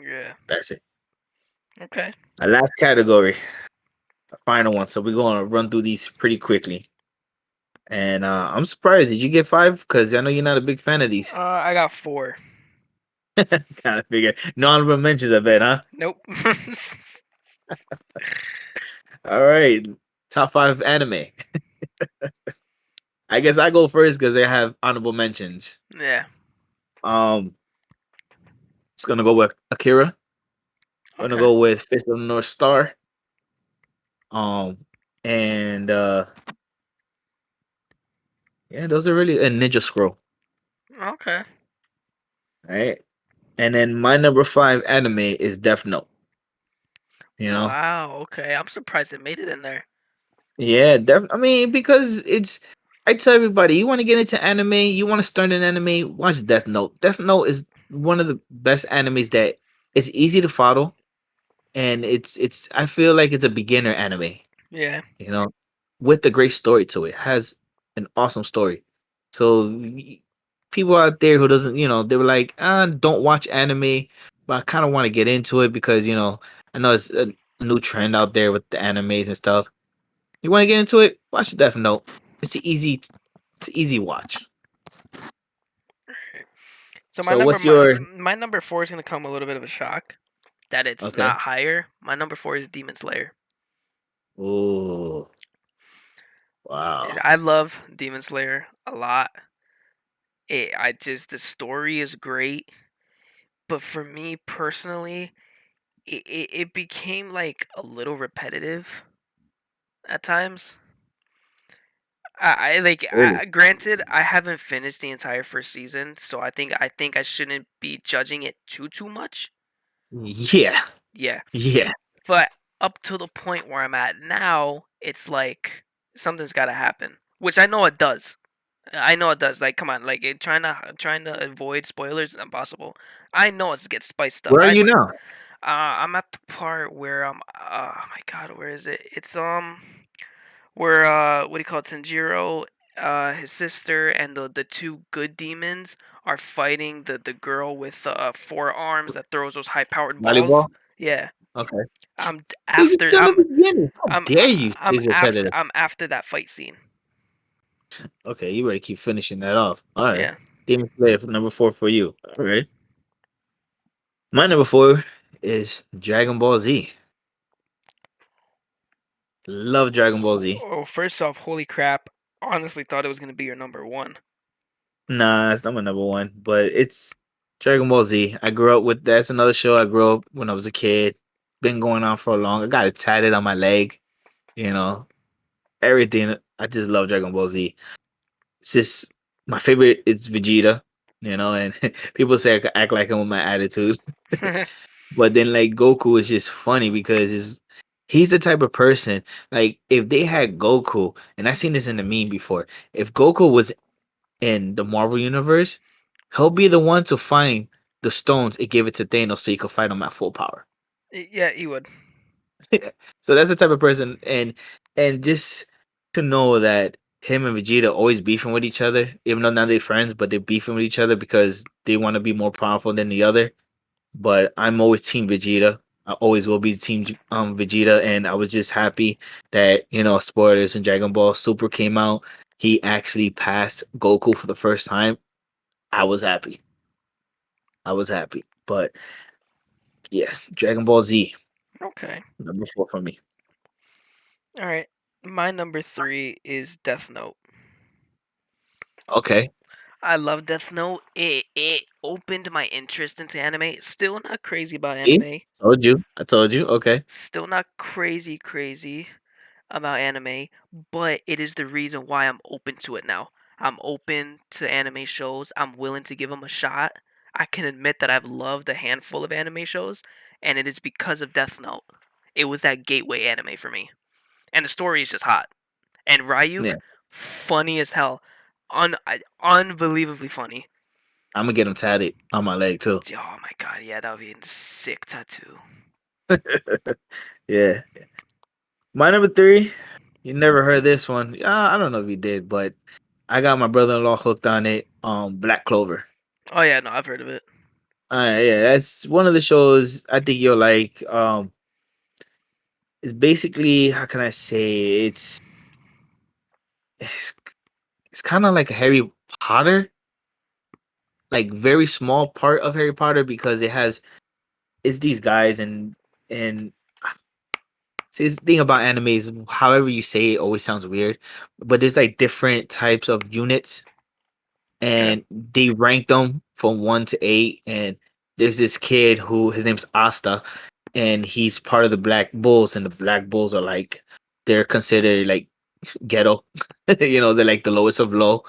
Yeah. That's it. Okay. A last category, a final one. So we're gonna run through these pretty quickly. And I'm surprised. Did you get five? Because I know you're not a big fan of these. I got four. Kind of figure. No honorable mentions, I bet, huh? Nope. All right. Top five anime. I guess I go first because they have honorable mentions. Yeah. Um, it's gonna go with Akira. Gonna Okay. go with Fist of the North Star. And yeah, those are really a Ninja Scroll. Okay. All right. And then my number five anime is Death Note. You know, Wow. Okay. I'm surprised it made it in there. yeah, I mean, because I tell everybody, you want to get into anime, you want to start an anime, watch Death Note. Death Note is one of the best animes that it's easy to follow, and I feel like it's a beginner anime. Yeah. You know, with a great story to it. Has an awesome story. So people out there who doesn't, they were like, don't watch anime, but I kind of want to get into it because I know it's a new trend out there with the animes and stuff. You want to get into it? Watch Death Note. It's an easy watch. So So what's your my number four is gonna come a little bit of a shock that it's okay? not higher. My number four is Demon Slayer. Oh, wow. I love Demon Slayer a lot. I just the story is great, but for me personally, it became like a little repetitive at times. Really? Granted, I haven't finished the entire first season, so I think I shouldn't be judging it too much. Yeah, Yeah, yeah. but up to the point where I'm at now, it's like something's got to happen, which I know it does. I know it does. Like, come on, like trying to avoid spoilers is impossible. I know it's get spiced up. Where are you now? I'm at the part where oh my god, where is it? It's where what do you call it? Sanjiro, his sister, and the two good demons are fighting the girl with four arms that throws those high powered balls. Volleyball? Yeah, Okay. I'm But you're after still in the beginning. How dare you say repetitive? I'm after that fight scene. Okay, you better keep finishing that off. All right. Yeah. Demon Slayer for number four for you. All right. My number four is Dragon Ball Z. Love Dragon Ball Z. Oh, first off, holy crap! Honestly, thought it was gonna be your number one. Nah, it's not my number one, but it's Dragon Ball Z. I grew up with that's another show I grew up when I was a kid. Been going on for a long. I got it tatted on my leg, you know. Everything. I just love Dragon Ball Z. It's just my favorite is Vegeta, and people say I act like him with my attitude. But then like Goku is just funny because he's the type of person like if they had Goku, and I seen this in the meme before, if Goku was in the Marvel universe, he'll be the one to find the stones and give it to Thanos so he could fight him at full power. Yeah, you would. So that's the type of person, and just to know that him and Vegeta always beefing with each other, even though now they're friends, but they're beefing with each other because they want to be more powerful than the other. But I'm always Team Vegeta. I always will be Team Vegeta, and I was just happy that spoilers when Dragon Ball Super came out, he actually passed Goku for the first time. I was happy. I was happy. But yeah, Dragon Ball Z, Okay. number 4 for me. All right. My number three is Death Note. Okay. I love Death Note. It opened my interest into anime. Still not crazy about See? anime. Told you. I told you. Okay. Still not crazy about anime, but it is the reason why I'm open to it now. I'm open to anime shows. I'm willing to give them a shot. I can admit that I've loved a handful of anime shows, and it is because of Death Note. It was that gateway anime for me. And the story is just hot. And Ryuk, Yeah. funny as hell. Unbelievably funny. I'm gonna get him tatted on my leg too. Oh my god, yeah, that would be a sick tattoo. Yeah. My number 3, you never heard this one. I don't know if you did, but I got my brother-in-law hooked on it. Black Clover. Oh yeah, no, I've heard of it. Yeah, that's one of the shows I think you'll like. It's basically, how can I say, it's, it's kind of like Harry Potter, like very small part of Harry Potter because it's these guys and see, the thing about anime is however you say it always sounds weird, but there's like different types of units Okay. and they rank them from 1 to 8. And there's this kid who his name's Asta, and he's part of the Black Bulls, and the Black Bulls are like they're considered like ghetto, they're like the lowest of low.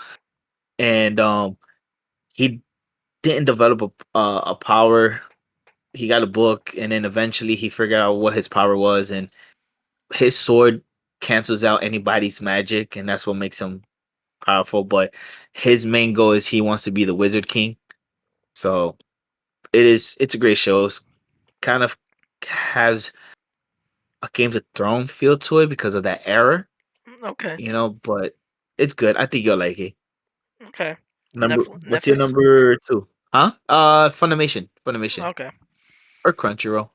And he didn't develop a power. He got a book, and then eventually he figured out what his power was, and his sword cancels out anybody's magic, and that's what makes him powerful. But his main goal is he wants to be the Wizard King. So it's a great show. It's kind of has a Game of Thrones feel to it because of that era, Okay. but it's good. I think you'll like it. Okay. What's your Netflix? number 2? Huh? Funimation Okay. or Crunchyroll.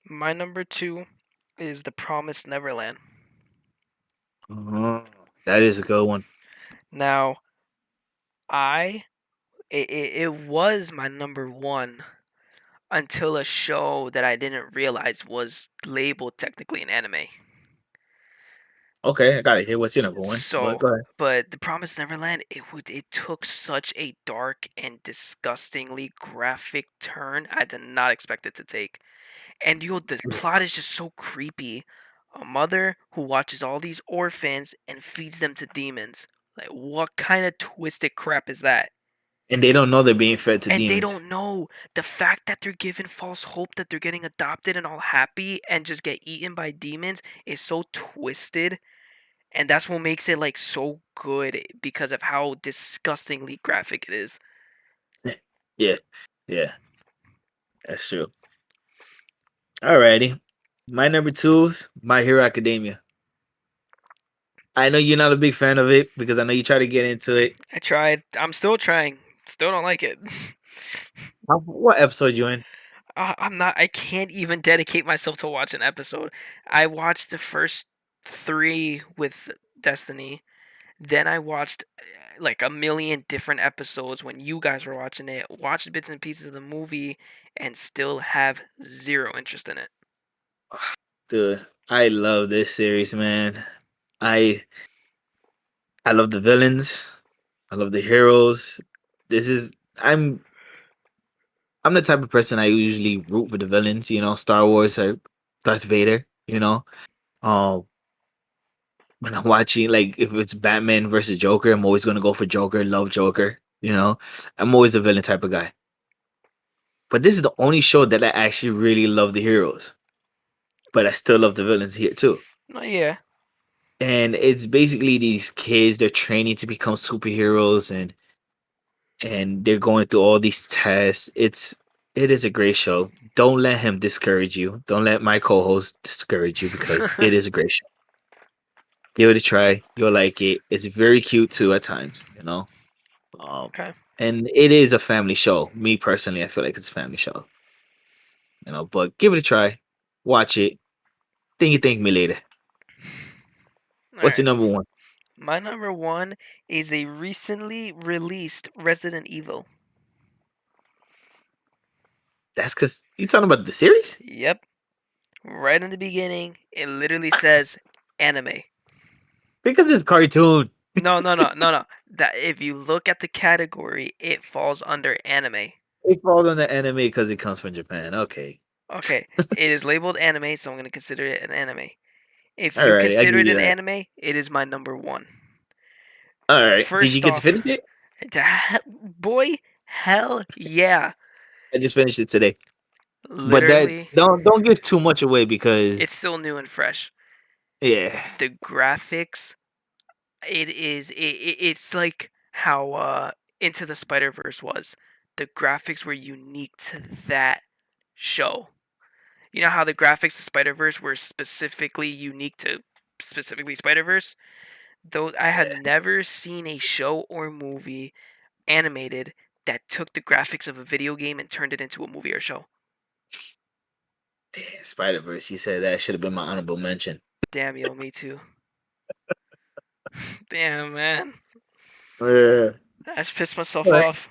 My number two is The Promised Neverland. Oh, that is a good one. Now, I it was my number one until a show that I didn't realize was labeled technically an anime. Okay, I got it here. What's your number 1? But So, go ahead. but The Promised Neverland, it took such a dark and disgustingly graphic turn I did not expect it to take. And the plot is just so creepy. A mother who watches all these orphans and feeds them to demons. Like, what kind of twisted crap is that? And they don't know they're being fed to And they demons. don't know the fact that they're given false hope that they're getting adopted and all happy and just get eaten by demons is so twisted. And that's what makes it like so good because of how disgustingly graphic it is. Yeah, yeah, that's true. Alrighty. My number 2 is My Hero Academia. I know you're not a big fan of it because I know you try to get into it. I tried. I'm still trying. Still don't like it. What episode you in? I'm not. I can't even dedicate myself to watch an episode. I watched the first three with Destiny. Then I watched like a million different episodes when you guys were watching it. Watched bits and pieces of the movie, and still have zero interest in it. Dude. I love this series, man. I I love the villains. I love the heroes. This is I'm the type of person I usually root for the villains. Star Wars or Darth Vader. Um, when I'm watching, like, if it's Batman versus Joker, I'm always gonna go for Joker. Love Joker. I'm always a villain type of guy. But this is the only show that I actually really love the heroes, but I still love the villains here too. Oh yeah. And it's basically these kids, they're training to become superheroes, and they're going through all these tests. It is a great show. Don't let him discourage you. Don't let my co-host discourage you, because it is a great show. Give it a try. You'll like it. It's very cute too at times. Um, Okay. and it is a family show. Me personally, I feel like it's a family show. But give it a try. Watch it. Then you thank me later. All What's the right. number one? My number one is a recently released Resident Evil. That's because you talking about the series? Yep. Right in the beginning, it literally says anime. Because it's cartoon. No, no, no, no, no. That if you look at the category, it falls under anime. It falls on the anime because it comes from Japan. Okay. Okay, it is labeled anime, so I'm gonna consider it an anime. If All you right, I consider give it you an that. anime, it is my number one. All right. Did you First get to off, finish it? boy, hell yeah. I just finished it today. But that Literally, don't give too much away, because it's still new and fresh. yeah. The graphics, it's like how Into the Spider Verse was. The graphics were unique to that show. You know how the graphics of Spider Verse were specifically unique to specifically Spider Verse. Though I had Yeah. never seen a show or movie animated that took the graphics of a video game and turned it into a movie or show. Damn, Spider-Verse. You said that should have been my honorable mention. Damn, yo, me too. Damn, man. Yeah. I just pissed myself All off.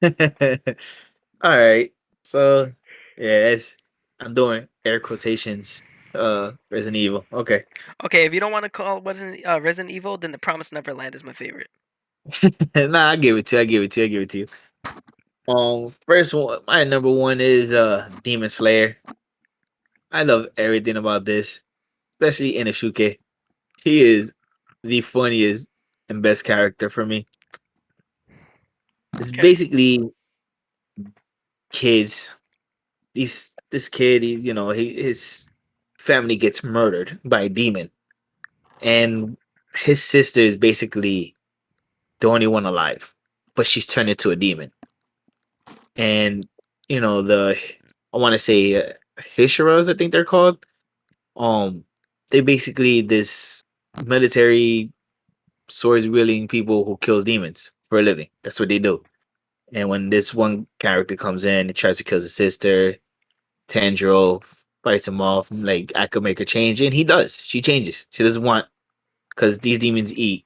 right. All right. So yeah, I'm doing air quotations. Resident Evil. Okay. Okay, if you don't want to call Resident Evil, then The Promised Neverland is my favorite. Nah, I give it to you. I give it to you. I give it to you. First one, my number one is Demon Slayer. I love everything about this, especially Inosuke. He is the funniest and best character for me. It's Okay. basically kids. This kid, his family gets murdered by a demon, and his sister is basically the only one alive, but she's turned into a demon. And the I want to say Hishiras, I think they're called. They basically this military swords wielding people who kills demons for a living. That's what they do. And when this one character comes in and tries to kill his sister, Tanjiro fights him off. Like, I could make her change, and he does. She changes. She doesn't want, because these demons eat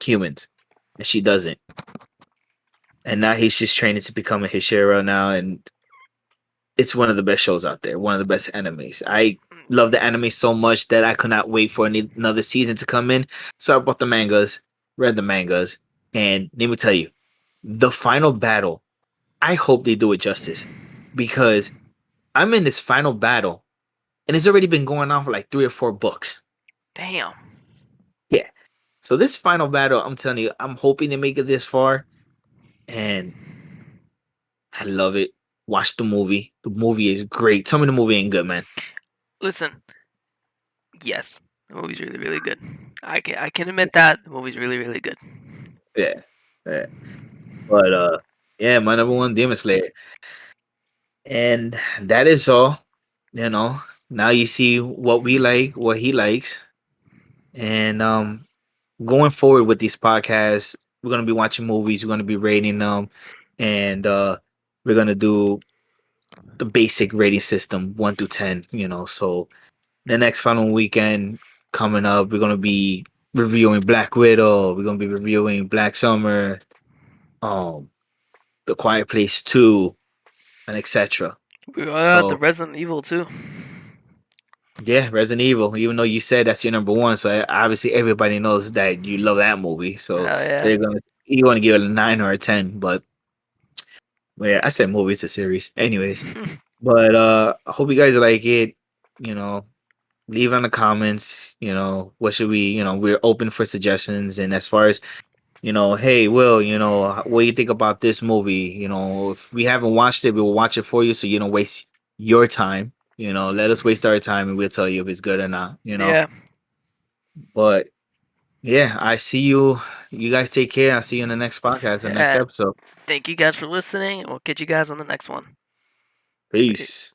humans, and she doesn't. And now he's just training to become a Hishira now, and it's one of the best shows out there. One of the best animes. I love the anime so much that I could not wait for another season to come in. So I bought the mangas, read the mangas, and let me tell you, the final battle. I hope they do it justice, because I'm in this final battle, and it's already been going on for like 3 or 4 books. Damn. Yeah. So this final battle, I'm telling you, I'm hoping they make it this far, and I love it. Watch the movie. The movie is great. Tell me the movie ain't good, man. Listen, yes, the movie's really, really good. I can admit that the movie's really, really good. Yeah. Yeah. But yeah, my number one, Demon Slayer. And that is all. You know, now you see what we like, what he likes. And going forward with these podcasts, we're gonna be watching movies, we're gonna be rating them, and we're gonna do the basic rating system 1 through 10. So the next final weekend coming up, we're gonna be reviewing Black Widow, we're gonna be reviewing Black Summer, um, The Quiet Place 2, and etc. We got the So Resident Evil too. Yeah, Resident Evil. Even though you said that's your number one, so obviously everybody knows that you love that movie. So Oh yeah. they're gonna you want to give it a 9 or a 10, but well, yeah, I said movie, it's a series. Anyways, but I hope you guys like it. You know, leave in the comments. What should we? We're open for suggestions. And as far as hey, Will, what do you think about this movie? If we haven't watched it, we will watch it for you so you don't waste your time. Let us waste our time and we'll tell you if it's good or not. Yeah. But yeah, I see you. You guys take care. I'll see you in the next podcast, the next Yeah. episode. Thank you guys for listening. We'll catch you guys on the next one. Peace.